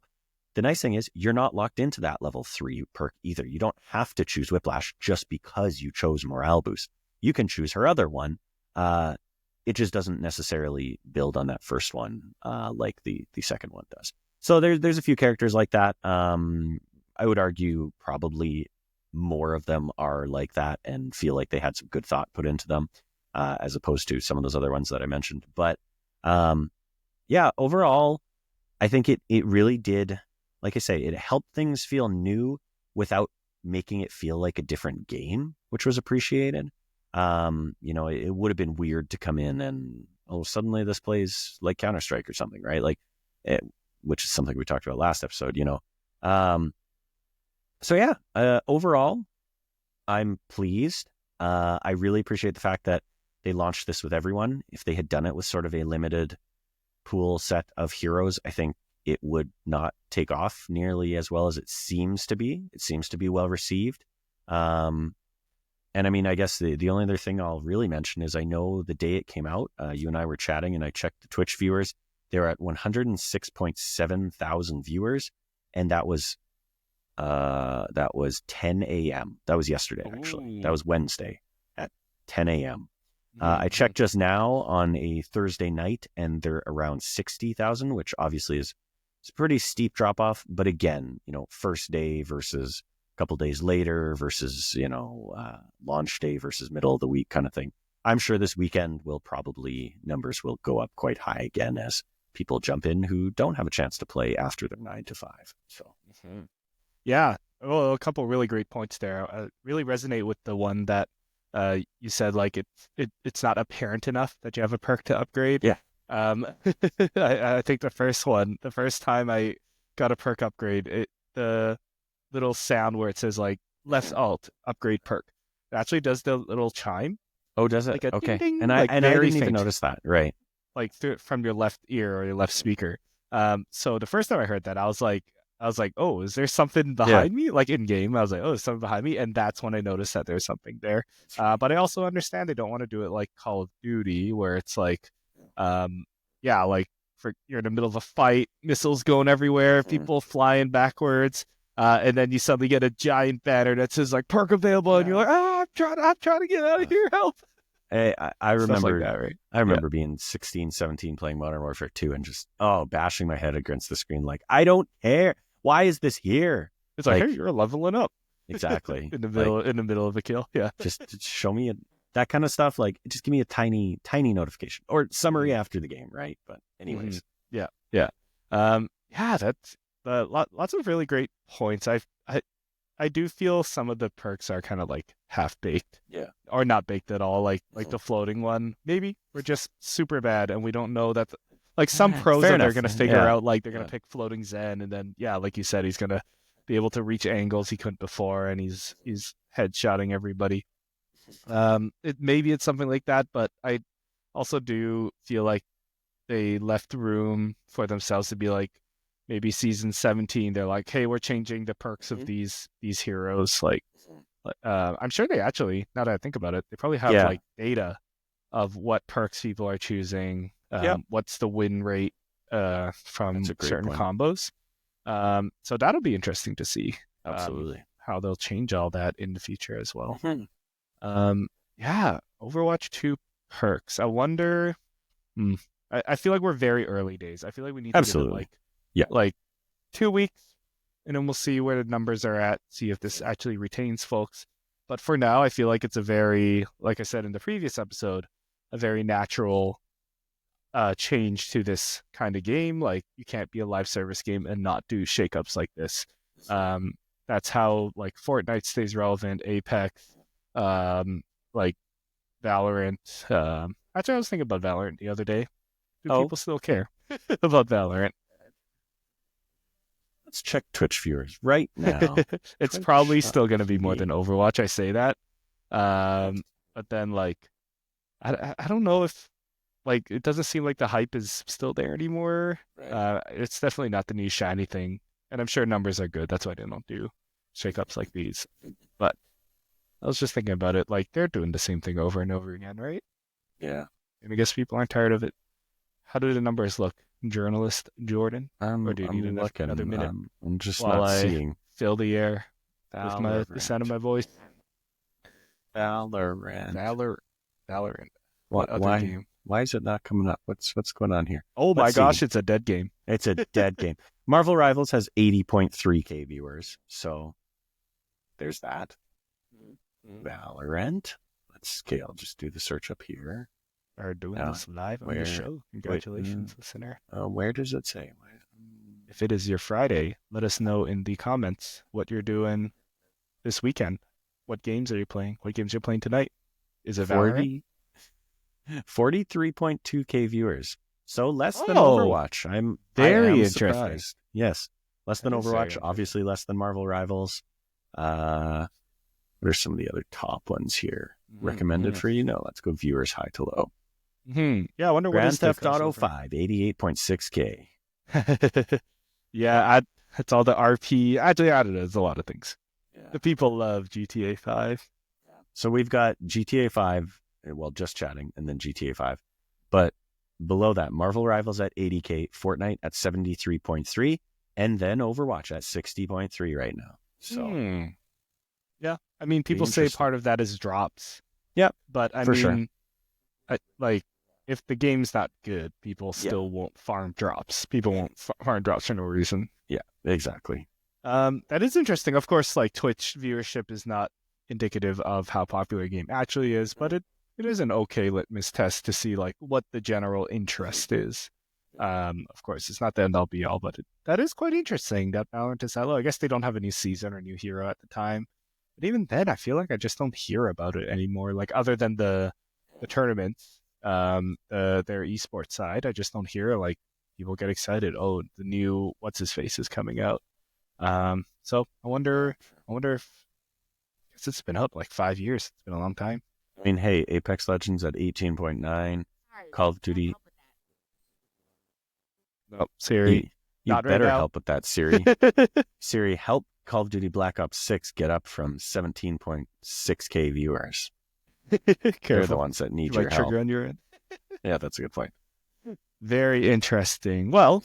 the nice thing is you're not locked into that level 3 perk either. You don't have to choose Whiplash just because you chose Morale Boost. You can choose her other one. It just doesn't necessarily build on that first one like the second one does. So there's a few characters like that. I would argue probably more of them are like that and feel like they had some good thought put into them, as opposed to some of those other ones that I mentioned. But overall, I think it really did, like I say, it helped things feel new without making it feel like a different game, which was appreciated. It would have been weird to come in and, suddenly this plays like Counter-Strike or something, right? Which is something we talked about last episode, overall, I'm pleased. I really appreciate the fact that they launched this with everyone. If they had done it with sort of a limited pool set of heroes, I think it would not take off nearly as well as it seems to be. It seems to be well received. And I mean, I guess the only other thing I'll really mention is I know the day it came out, you and I were chatting and I checked the Twitch viewers. They were at 106.7 thousand viewers. And that was 10 a.m. That was yesterday, actually. Ooh. That was Wednesday at 10 a.m. I checked just now on a Thursday night, and they're around 60,000, which obviously is a pretty steep drop off. But again, first day versus a couple days later versus, launch day versus middle of the week kind of thing. I'm sure this weekend numbers will go up quite high again as people jump in who don't have a chance to play after their 9 to 5. So, yeah, well, a couple really great points there. I really resonate with the one that you said, like it's not apparent enough that you have a perk to upgrade. Yeah. I think the first time I got a perk upgrade, the little sound where it says like left alt upgrade perk, it actually does the little chime. Oh, does it? Like a Okay. ding, ding, And like I very didn't even faint, notice that. Right. like from your left ear or your left speaker. So the first time I heard that, I was like, oh, is there something behind me? Like in game, I was like, oh, there's something behind me, and that's when I noticed that there's something there. But I also understand they don't want to do it like Call of Duty, where it's like, like you're in the middle of a fight, missiles going everywhere, people flying backwards, and then you suddenly get a giant banner that says like perk available, and you're like, I'm trying to get out of here, help. I remember like that, right? I remember being 16, 17 playing Modern Warfare 2 and just bashing my head against the screen like, I don't care. Why is this here? It's like, hey, you're leveling up. Exactly. in the middle of a kill. Yeah. Just show me that kind of stuff. Like, just give me a tiny notification or summary after the game, right? But anyways. Yeah. That's lots of really great points. I do feel some of the perks are kind of like half baked. Yeah. Or not baked at all. Like the floating one, maybe we're just super bad and we don't know that. Like some pros Fair that they're enough. going to figure out, like they're going Yeah. to pick floating Zen, and then like you said, he's going to be able to reach angles he couldn't before, and he's headshotting everybody. Maybe it's something like that, but I also do feel like they left room for themselves to be like, maybe season 17, they're like, hey, we're changing the perks of these heroes. Like, I'm sure they actually, now that I think about it, they probably have like data of what perks people are choosing. What's the win rate from certain combos. So that'll be interesting to see. Absolutely. How they'll change all that in the future as well. Overwatch 2 perks. I wonder. I feel like we're very early days. I feel like we need to give it like 2 weeks, and then we'll see where the numbers are at, see if this actually retains folks. But for now, I feel like it's a very, like I said in the previous episode, a very natural change to this kind of game. Like, you can't be a live service game and not do shakeups like this. That's how like Fortnite stays relevant, Apex, like Valorant. Actually, I was thinking about Valorant the other day. Do people still care about Valorant? Let's check Twitch viewers right now. It's probably still going to be more than Overwatch. I say that. But then like, I don't know if like, it doesn't seem like the hype is still there anymore. Right. It's definitely not the new shiny thing. And I'm sure numbers are good. That's why they don't do shakeups like these. But I was just thinking about it. Like, they're doing the same thing over and over again, right? Yeah. And I guess people aren't tired of it. How do the numbers look, journalist Jordan? Or do you need another minute? I'm just not seeing. Fill the air with the sound of my voice. Valorant. What other game? Why is it not coming up? What's going on here? Oh my gosh, it's a dead game. It's a dead game. Marvel Rivals has 80.3K viewers. So there's that. Valorant. I'll just do the search up here. Are doing this live on the show. Congratulations, listener. Where does it say? If it is your Friday, let us know in the comments what you're doing this weekend. What games are you playing? What games are you playing tonight? Is it Valorant? 43.2K viewers. So less than Overwatch. I'm very interested. Surprised. Yes. Less than Overwatch, obviously less than Marvel Rivals. What are some of the other top ones here? recommended for you? No, let's go viewers high to low. Yeah, I wonder what Grand is the Theft Auto crossover. 5, 88.6K. Yeah, it's all the RP. Actually, I don't know. It's a lot of things. Yeah. The people love GTA 5. So we've got GTA 5, well, just chatting, and then GTA 5. But below that, Marvel Rivals at 80K, Fortnite at 73.3, and then Overwatch at 60.3 right now. So, Yeah, I mean, pretty people say interesting. part of that is drops. Yep, But I for sure. mean, like, if the game's not good, people Yeah. still won't farm drops. People won't farm drops for no reason. Yeah, exactly. That is interesting. Of course, like Twitch viewership is not indicative of how popular a game actually is, but it is an okay litmus test to see like what the general interest is. Of course, it's not the end all be all, but that is quite interesting that Valorant is that low. I guess they don't have a new season or new hero at the time, but even then, I feel like I just don't hear about it anymore. Like other than the tournaments, their esports side, I just don't hear like people get excited. Oh, the new what's his face is coming out. So I wonder if I guess it's been out like 5 years. It's been a long time. I mean, hey, Apex Legends at 18.9, Call of Duty. No, Siri, You not right better now. help with that, Siri. Siri, help Call of Duty Black Ops 6 get up from 17.6K viewers. They're Careful. the ones that need You your might help. trigger on your end. Yeah, that's a good point. Very interesting. Well,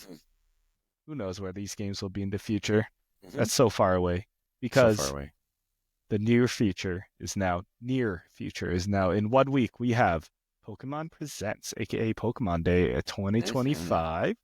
who knows where these games will be in the future? That's so far away because So far away. the near future is now in 1 week. We have Pokemon Presents, aka Pokemon Day 2025,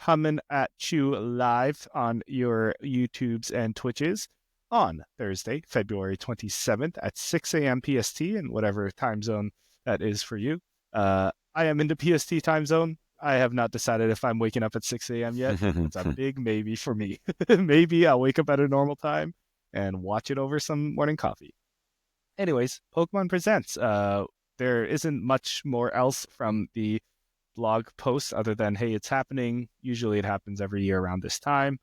coming at you live on your YouTubes and Twitches on Thursday, February 27th at 6 a.m. PST and whatever time zone that is for you. I am in the PST time zone. I have not decided if I'm waking up at 6 a.m. yet. It's a big maybe for me. Maybe I'll wake up at a normal time and watch it over some morning coffee. Anyways, Pokemon Presents. There isn't much more else from the blog post other than, hey, it's happening. Usually it happens every year around this time.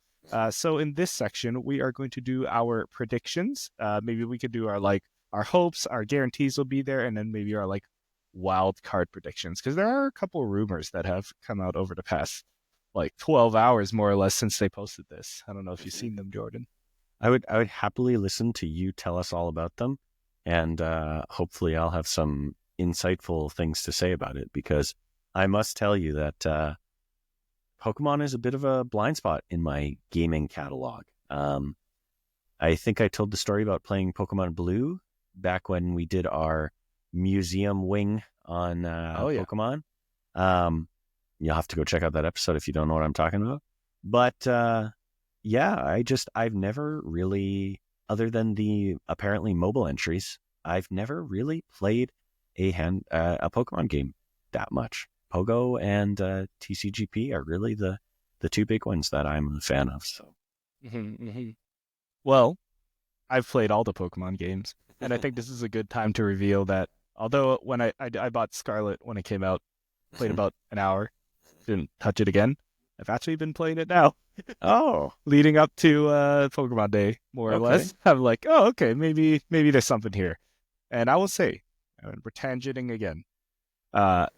So in this section, we are going to do our predictions. Maybe we could do our hopes, our guarantees will be there, and then maybe our wild card predictions, because there are a couple of rumors that have come out over the past 12 hours more or less since they posted this. I don't know if you've seen them, Jordan. I would happily listen to you tell us all about them, and hopefully I'll have some insightful things to say about it, because I must tell you that Pokemon is a bit of a blind spot in my gaming catalog. I think I told the story about playing Pokemon Blue back when we did our museum wing on Pokemon. You'll have to go check out that episode if you don't know what I'm talking about. But yeah, I've never really, other than the apparently mobile entries, I've never really played a Pokemon game that much. Pogo and TCGP are really the two big ones that I'm a fan of. So, Well, I've played all the Pokemon games, and I think this is a good time to reveal that. Although when I bought Scarlet when it came out, played about an hour, didn't touch it again. I've actually been playing it now. Oh, leading up to Pokemon Day, more or less. I'm like, oh, okay, maybe there's something here. And I will say, we're tangenting again. I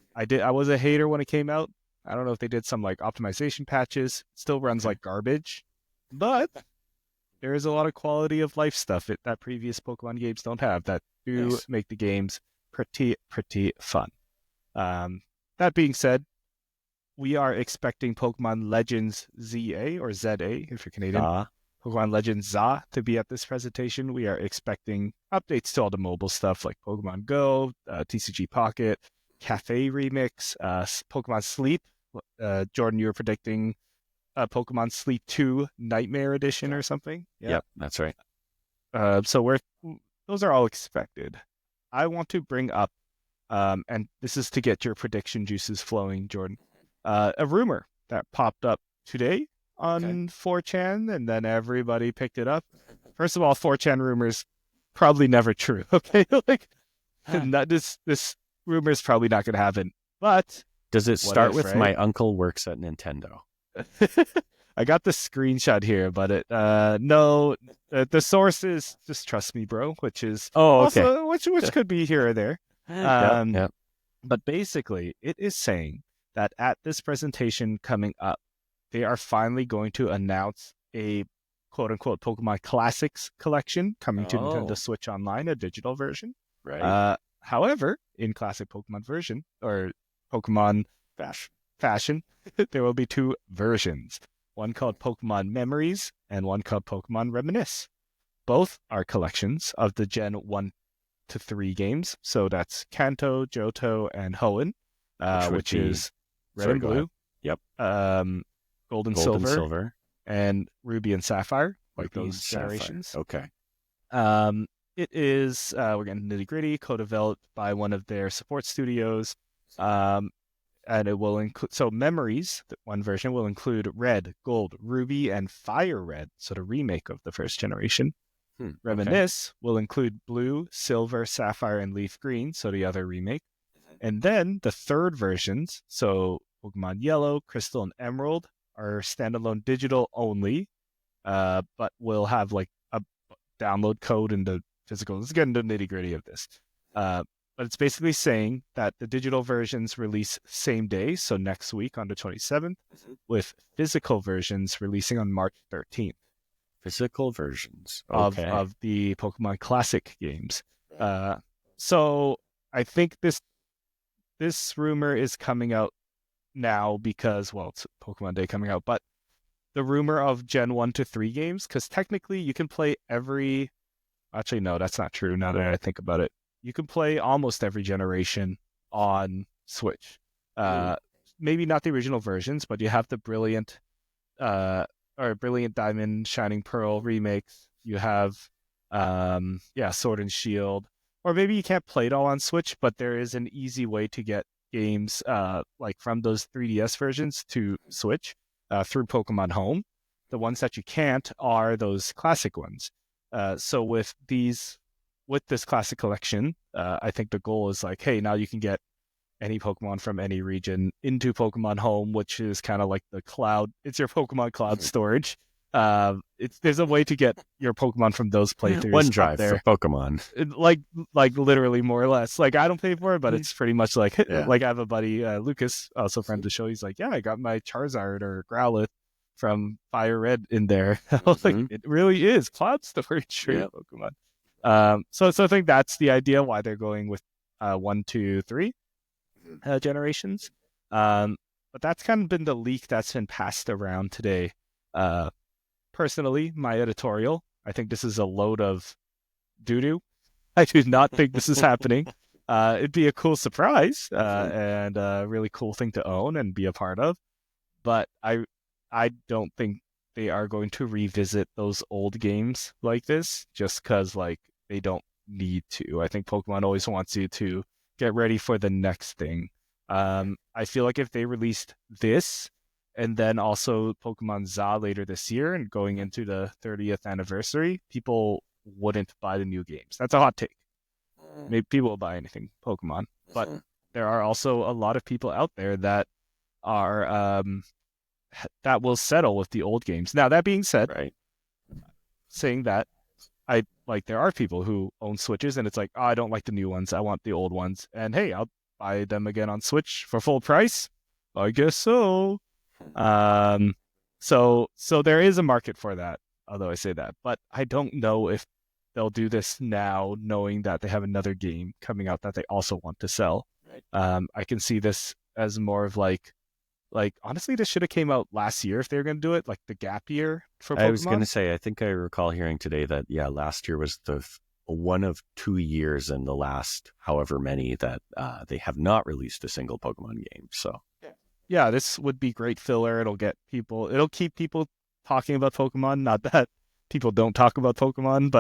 was a hater when it came out. I don't know if they did some optimization patches. It still runs like garbage, but there is a lot of quality of life stuff that previous Pokemon games don't have that do make the games pretty fun. That being said, we are expecting Pokemon Legends ZA or ZA if you're Canadian. Pokemon Legends ZA to be at this presentation. We are expecting updates to all the mobile stuff like Pokemon Go, TCG Pocket, Cafe Remix, Pokemon Sleep. Jordan, you were predicting Pokemon Sleep 2 Nightmare Edition or something. Yeah. Yep, that's right. So those are all expected. I want to bring up, and this is to get your prediction juices flowing, Jordan. A rumor that popped up today on 4chan, and then everybody picked it up. First of all, 4chan rumors probably never true. Okay, this rumor is probably not going to happen. But does it start with my uncle works at Nintendo? I got the screenshot here, but no, the source is just trust me, bro, which is Oh, okay. also which could be here or there. Yep, Um, yep. but basically, it is saying that at this presentation coming up, they are finally going to announce a quote unquote Pokemon Classics collection coming to Nintendo Oh, Switch Online, a digital version. right. However, in classic Pokemon version or Pokemon Bash. fashion, there will be two versions, one called Pokemon Memories and one called Pokemon Reminisce. Both are collections of the Gen 1 to 3 games. So that's Kanto, Johto, and Hoenn, Which would which be, is Red sorry, and go ahead. Blue, Yep. um, Gold and Gold and Silver, silver. and Ruby and Sapphire, like Ruby and those sapphire. generations. Okay. Um, it is, we're getting nitty gritty, co developed by one of their support studios. Um, and it will include, so Memories, one version will include Red, Gold, Ruby, and Fire Red, so the remake of the first generation. Okay. Reminisce will include Blue, Silver, Sapphire, and Leaf Green, so the other remake. And then the third versions, so Pokemon Yellow, Crystal, and Emerald, are standalone digital only, but will have like a download code in the physical. Let's get into the nitty gritty of this. Uh, but it's basically saying that the digital versions release same day, so next week on the 27th, with physical versions releasing on March 13th Physical versions. of Okay. of the Pokemon Classic games. Uh, so I think this rumor is coming out now because, well, it's Pokemon Day coming out, but the rumor of Gen 1 to 3 games, because technically you can play every. Actually, no, that's not true now that I think about it. You can play almost every generation on Switch. Uh, Maybe not the original versions, but you have the Brilliant uh, or Brilliant Diamond, Shining Pearl remakes. You have, yeah, Sword and Shield. Or maybe you can't play it all on Switch, but there is an easy way to get games like from those 3DS versions to Switch through Pokemon Home. The ones that you can't are those classic ones. So with this classic collection, I think the goal is like, hey, now you can get any Pokemon from any region into Pokemon Home, which is kind of like the cloud. It's your Pokemon cloud storage. There's a way to get your Pokemon from those playthroughs up OneDrive for there, Pokemon. like literally more or less. Like I don't pay for it, but it's pretty much like Yeah. like I have a buddy Lucas, also friend of the show. He's like, yeah, I got my Charizard or Growlithe from Fire Red in there. I was like, it really is cloud storage for your Yep. Pokemon. So I think that's the idea why they're going with 1, 2, 3 generations. Um, but that's kind of been the leak that's been passed around today. Uh, Personally, my editorial, I think this is a load of doo doo. I do not think this is happening. It'd be a cool surprise and a really cool thing to own and be a part of. But I don't think they are going to revisit those old games like this just because like they don't need to. I think Pokemon always wants you to get ready for the next thing. I feel like if they released this and then also Pokemon Za later this year and going into the 30th anniversary, people wouldn't buy the new games. That's a hot take. Maybe people will buy anything Pokemon, but there are also a lot of people out there that are that will settle with the old games. Now that being said, Right. saying that I like there are people who own Switches and it's like, oh, I don't like the new ones. I want the old ones. And hey, I'll buy them again on Switch for full price. I guess so. Um, so there is a market for that, although I say that. But I don't know if they'll do this now, knowing that they have another game coming out that they also want to sell. Right. I can see this as more of like honestly, this should have came out last year if they were going to do it, like the gap year for I was going to Pokemon. say, I think I recall hearing today that, yeah, last year was the one of 2 years in the last however many that they have not released a single Pokemon game. So, Yeah, this would be great filler. It'll keep people talking about Pokemon. Not that people don't talk about Pokemon,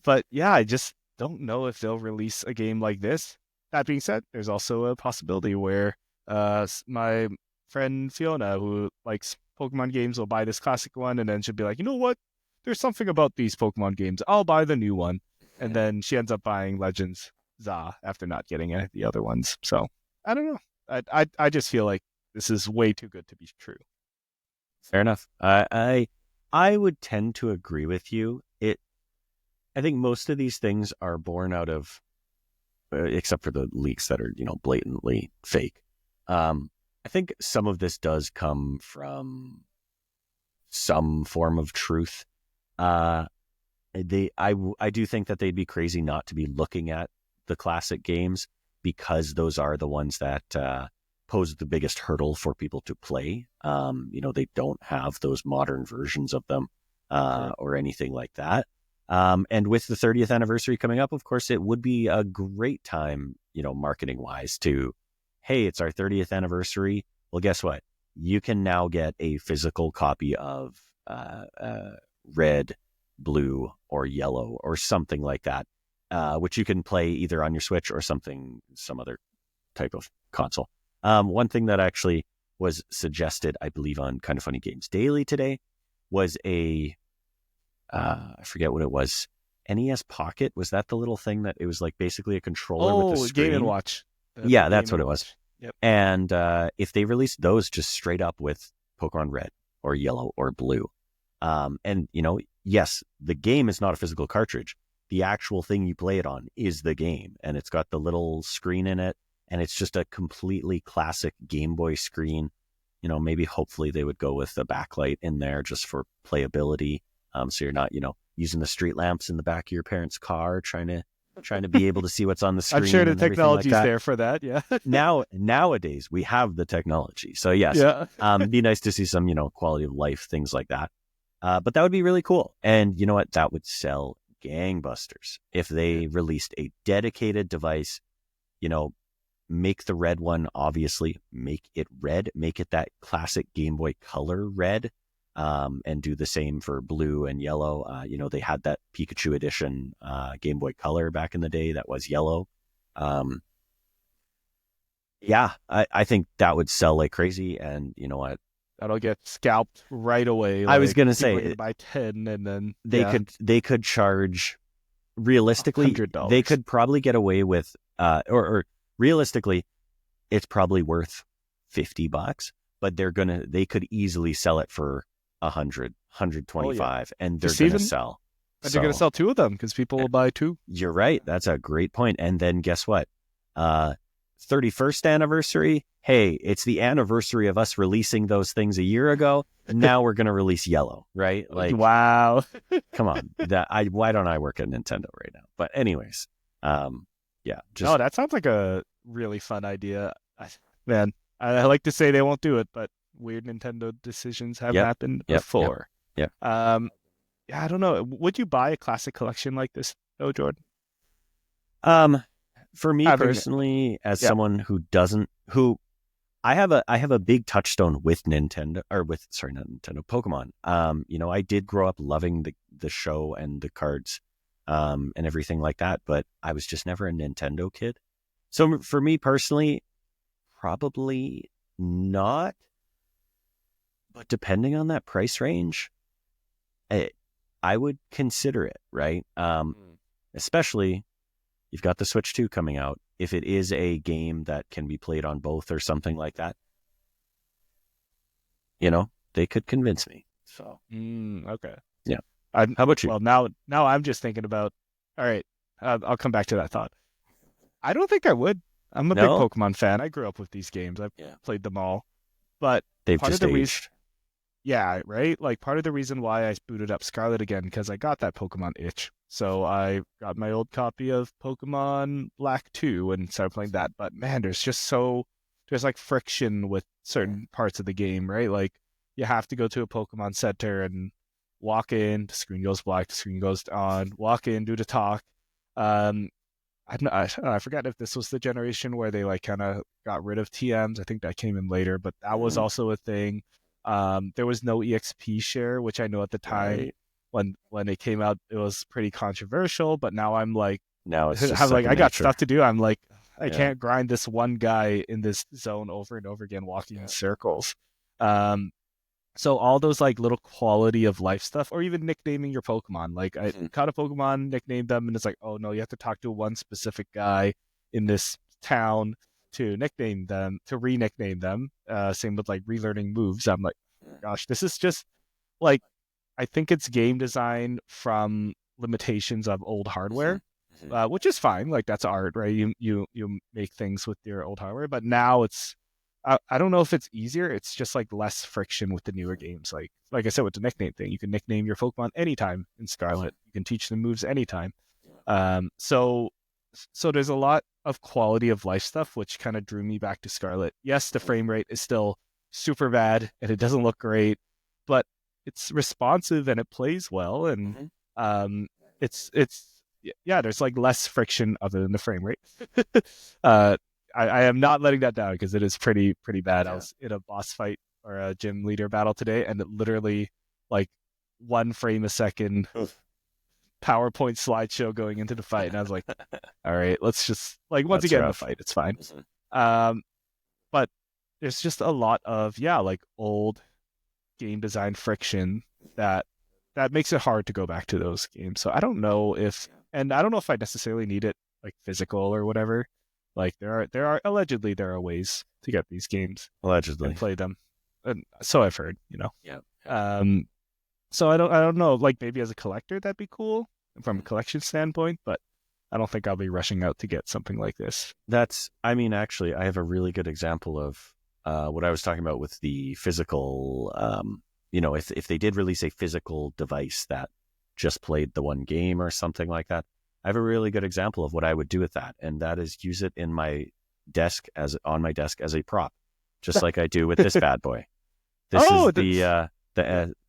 but yeah, I just don't know if they'll release a game like this. That being said, there's also a possibility where my friend Fiona, who likes Pokemon games, will buy this classic one and then she'll be like, you know what? There's something about these Pokemon games. I'll buy the new one. And then she ends up buying Legends Za after not getting any of the other ones. So I don't know. I just feel like this is way too good to be true. Fair enough. I would tend to agree with you. I think most of these things are born out of, except for the leaks that are, blatantly fake. I think some of this does come from some form of truth. Uh, I do think that they'd be crazy not to be looking at the classic games because those are the ones that pose the biggest hurdle for people to play. They don't have those modern versions of them Sure. or anything like that. And with the 30th anniversary coming up, of course, it would be a great time, marketing wise to, hey, it's our 30th anniversary. Well, guess what? You can now get a physical copy of Red, Blue, or Yellow, or something like that, which you can play either on your Switch or some other type of console. One thing that actually was suggested, I believe, on Kind of Funny Games Daily today was I forget what it was. NES Pocket, was that the little thing that it was like basically a controller with a Oh, Game and screen? Watch. The Yeah, Game that's what and it was. Watch. Yep. And if they released those just straight up with Pokemon Red or Yellow or Blue, and yes, the game is not a physical cartridge. The actual thing you play it on is the game, and it's got the little screen in it, and it's just a completely classic Game Boy screen. Maybe hopefully they would go with the backlight in there just for playability. So you're not, using the street lamps in the back of your parents' car trying to be able to see what's on the I'm sure screen the and everything like technology's that. there for that. Yeah. Nowadays we have the technology. So yes, Yeah. be nice to see some, quality of life, things like that. But that would be really cool. And you know what? That would sell gangbusters if they released a dedicated device, make the red one, obviously make it red, make it that classic Game Boy Color red. And do the same for blue and yellow. They had that Pikachu edition Game Boy Color back in the day that was yellow. Um, yeah, I think that would sell like crazy. And you know what? That'll get scalped right away. I was Like gonna people are say gonna buy 10 and then they yeah, could charge realistically. They $100. could probably get away with or realistically, it's probably worth $50, but they could easily sell it for 100, Oh yeah. 125, and they're Just gonna even sell. and they're gonna So sell two of them because people will buy two. you're right. That's a great point. And then guess what? Uh, 31st anniversary. Hey, it's the anniversary of us releasing those things a year ago. Now we're gonna release yellow, right? Like, Wow. come on. Why don't I work at Nintendo right now? But anyways, yeah, No, just that sounds like a really fun idea. Man, I like to say they won't do it, but weird Nintendo decisions have yep, happened yep, yep, before. yep. Um, yeah, I don't know. Would you buy a classic collection like this, though, Jordan? Um, for me Having it. personally, as Yeah. someone who I have a big touchstone with Nintendo, or with, sorry, not Nintendo, Pokemon. I did grow up loving the show and the cards, and everything like that, but I was just never a Nintendo kid. So for me personally, probably not. But depending on that price range, I, I would consider it, right? Especially you've got the Switch 2 coming out. If it is a game that can be played on both or something like that, they could convince me. So, Okay. yeah. I How about you? well now I'm just thinking about. All right, I'll come back to that thought. I don't think I would. I'm a big No? Pokemon fan. I grew up with these games. I've Yeah. played them all. But They've part of just the reason, aged. yeah, right? Like part of the reason why I booted up Scarlet again because I got that Pokemon itch. So I got my old copy of Pokemon Black 2 and started playing that. But man, there's like friction with certain parts of the game, right? Like you have to go to a Pokemon Center and walk in, the screen goes black, the screen goes on, walk in, do the talk. Um, I forgot if this was the generation where they like kind of got rid of TMs. I think that came in later, but that was Mm, also a thing. There was no EXP share, which I know at the time right. when it came out, it was pretty controversial. But now I'm like, Now it's just I'm like, second I got nature. stuff to do. I'm like, I Yeah. can't grind this one guy in this zone over and over again, walking in circles. Um, so all those like little quality of life stuff, or even nicknaming your Pokemon. Like I Mhm. caught a Pokemon, nicknamed them, and it's like, oh no, you have to talk to one specific guy in this town to nickname them, to re-nickname them. Same with like relearning moves. I'm like, gosh, this is just like I think it's game design from limitations of old hardware, which is fine. Like that's art, right? You make things with your old hardware, but now it's I don't know if it's easier. It's just like less friction with the newer games. Like I said with the nickname thing, you can nickname your Pokemon anytime in Scarlet. You can teach them moves anytime. So there's a lot of quality of life stuff, which kind of drew me back to Scarlet. Yes, the frame rate is still super bad and it doesn't look great, but it's responsive and it plays well, and it's yeah, there's like less friction other than the frame rate. I am not letting that down because it is pretty bad. I was in a boss fight or a gym leader battle today, and it literally like 1 frame a second PowerPoint slideshow going into the fight, and I was like, all right, let's just like once you get in the fight, it's fine. But there's just a lot of like old game design friction that makes it hard to go back to those games. So I don't know if I necessarily need it like physical or whatever. Like there are allegedly there are ways to get these games and play them, and so I've heard. So I don't know. Like maybe as a collector that'd be cool from a collection standpoint, but I don't think I'll be rushing out to get something like this. Actually, I have a really good example of what I was talking about with the physical. If they did release a physical device that just played the one game or something like that, I have a really good example of what I would do with that, and that is use it in my desk on my desk as a prop, just like I do with this bad boy. This is the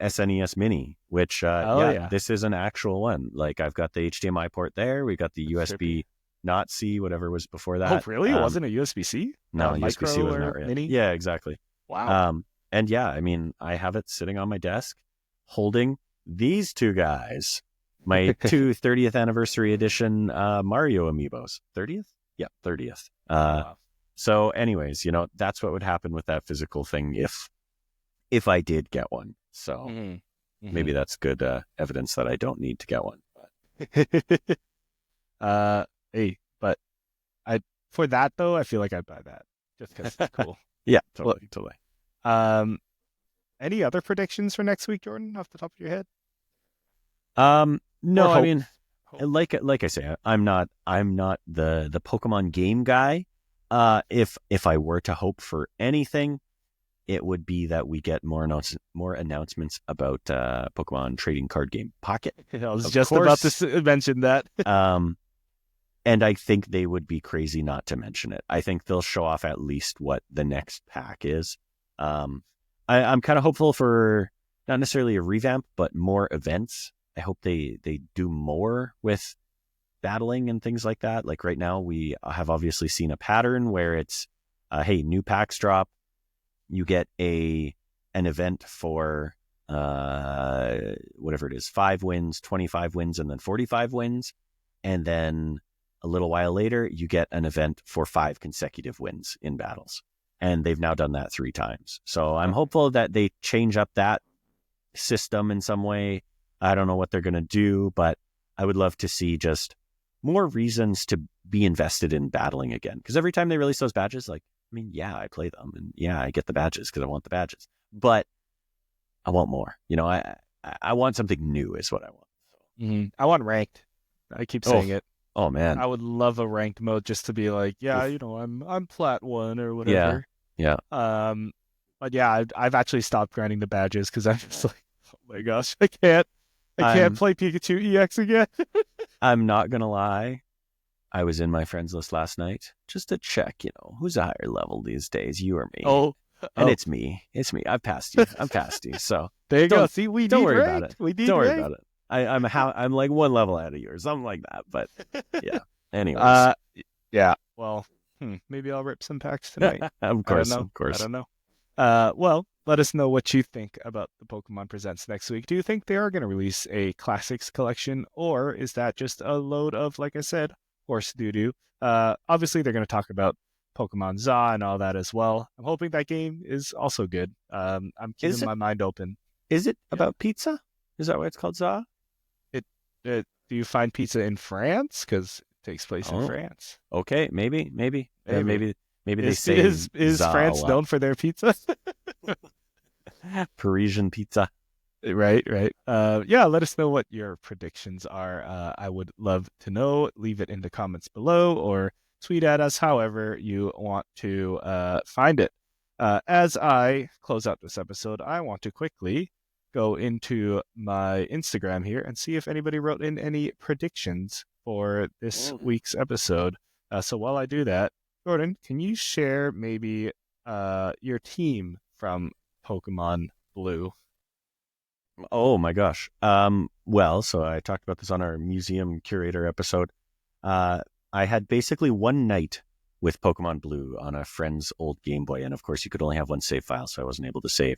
SNES Mini, which this is an actual one. Like I've got the HDMI port there. We got the USB not C, whatever was before that. Oh, really? It wasn't a USB-C? No, USB-C was not mini? Yeah, exactly. Wow. And yeah, I mean, I have it sitting on my desk holding these two guys. My 30th anniversary edition Mario amiibos. 30th? Yeah, 30th. Wow. So anyways, that's what would happen with that physical thing if I did get one. So maybe that's good evidence that I don't need to get one. Hey, but for that though, I feel like I'd buy that just because it's cool. Yeah, totally. Any other predictions for next week, Jordan, off the top of your head? No, I mean, like I say, I'm not the Pokemon game guy. If I were to hope for anything, it would be that we get more announcements about Pokemon trading card game Pocket. I was just about to mention that. And I think they would be crazy not to mention it. I think they'll show off at least what the next pack is. I'm kind of hopeful for not necessarily a revamp, but more events. I hope they do more with battling and things like that. Like right now, we have obviously seen a pattern where it's, hey, new packs drop. You get an event for whatever it is, 5 wins, 25 wins, and then 45 wins. And then a little while later, you get an event for 5 consecutive wins in battles. And they've now done that 3 times. So I'm hopeful that they change up that system in some way. I don't know what they're going to do, but I would love to see just more reasons to be invested in battling again. Because every time they release those badges, like, I mean, yeah, I play them and yeah, I get the badges because I want the badges, but I want more. I want something new is what I want. I want ranked. I keep saying it. Oh man, I would love a ranked mode just to be like, I'm plat 1 or whatever. Yeah. But yeah, I've actually stopped grinding the badges because I'm just like, oh my gosh, I can't play Pikachu EX again. I'm not gonna lie. I was in my friends list last night just to check, who's a higher level these days, you or me? And it's me. I've passed you. So there you go. See, we don't need worry ranked. about it. We need don't worry ranked. about it. I'm like 1 level ahead of yours, something like that. But yeah. Anyways, yeah. Well, maybe I'll rip some packs tonight. Of course. I don't know. Well, let us know what you think about the Pokemon Presents next week. Do you think they are going to release a Classics collection, or is that just a load of, like I said, horse doo-doo? Obviously, they're going to talk about Pokemon ZA and all that as well. I'm hoping that game is also good. I'm keeping my mind open. Is it about pizza? Is that why it's called ZA? Do you find pizza in France? Because it takes place in France. Okay, maybe. Maybe they say is France known for their pizza? Parisian pizza. Right, right. Yeah, let us know what your predictions are. I would love to know. Leave it in the comments below or tweet at us however you want to find it. As I close out this episode, I want to quickly go into my Instagram here and see if anybody wrote in any predictions for this week's episode. So while I do that, Jordan, can you share maybe your team from Pokemon Blue? Oh my gosh. Well, so I talked about this on our museum curator episode. Uh, I had basically one night with Pokemon Blue on a friend's old Game Boy, and of course, you could only have one save file, so I wasn't able to save.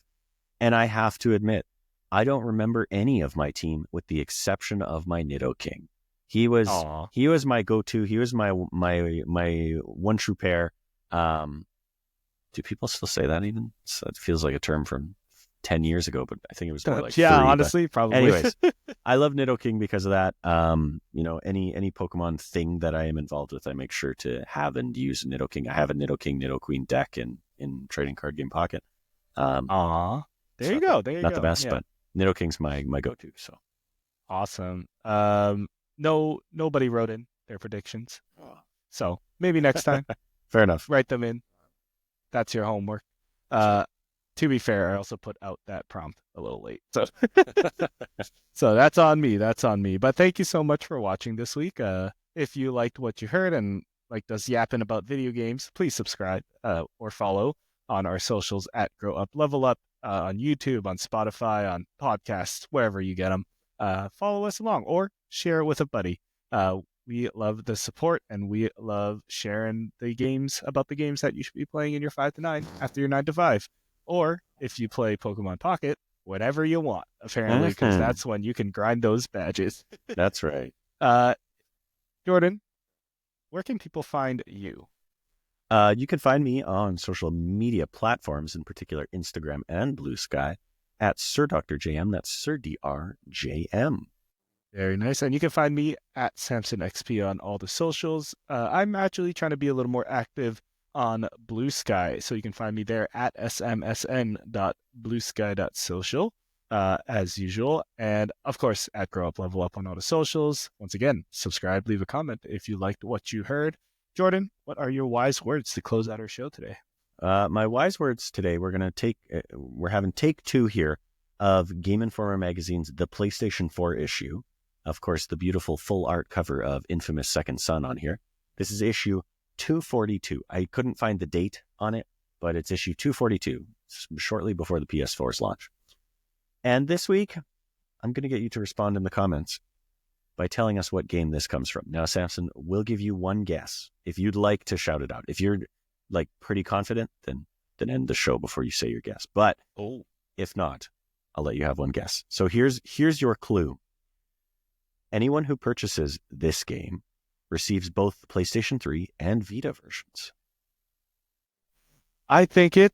And I have to admit, I don't remember any of my team, with the exception of my Nidoking. He was Aw. he was my go-to. He was my one true pair. Do people still say that even? So it feels like a term from 10 years ago, but I think it was more like Yeah, 3. But honestly, probably. anyways, I love Nidoking because of that. Any Pokemon thing that I am involved with, I make sure to have and use Nidoking. I have a Nidoking Nidoqueen deck in Trading Card Game Pocket. Aw. There you So go. There you not go. the best, Yeah. but Nidoking's my go-to. So Awesome. No, nobody wrote in their predictions. So maybe next time, fair enough. write them in. That's your homework. To be fair, I also put out that prompt a little late. So so that's on me. That's on me. But thank you so much for watching this week. If you liked what you heard and liked us yapping about video games, please subscribe or follow on our socials at Grow Up Level Up on YouTube, on Spotify, on podcasts, wherever you get them. Follow us along or share it with a buddy. We love the support and we love sharing the games about the games that you should be playing in your 5 to 9 after your 9 to 5. Or if you play Pokemon Pocket, whatever you want, apparently, because that's when you can grind those badges. That's right. Jordan, where can people find you? You can find me on social media platforms, in particular Instagram and Blue Sky, at Sir Dr. JM. That's Sir DRJM. Very nice. And you can find me at Samson XP on all the socials. I'm actually trying to be a little more active on Blue Sky, so you can find me there at smsn.bluesky.social, as usual. And of course, at Grow Up Level Up on all the socials. Once again, subscribe, leave a comment if you liked what you heard. Jordan, what are your wise words to close out our show today? My wise words today, we're having take 2 here of Game Informer magazine's The PlayStation 4 issue. Of course, the beautiful full art cover of Infamous Second Son on here. This is issue 242. I couldn't find the date on it, but it's issue 242, shortly before the PS4's launch. And this week, I'm going to get you to respond in the comments by telling us what game this comes from. Now, Samson, we'll give you one guess. If you'd like to shout it out, if you're like pretty confident, then end the show before you say your guess. But if not, I'll let you have one guess. So here's your clue. Anyone who purchases this game receives both the PlayStation 3 and Vita versions. I think it's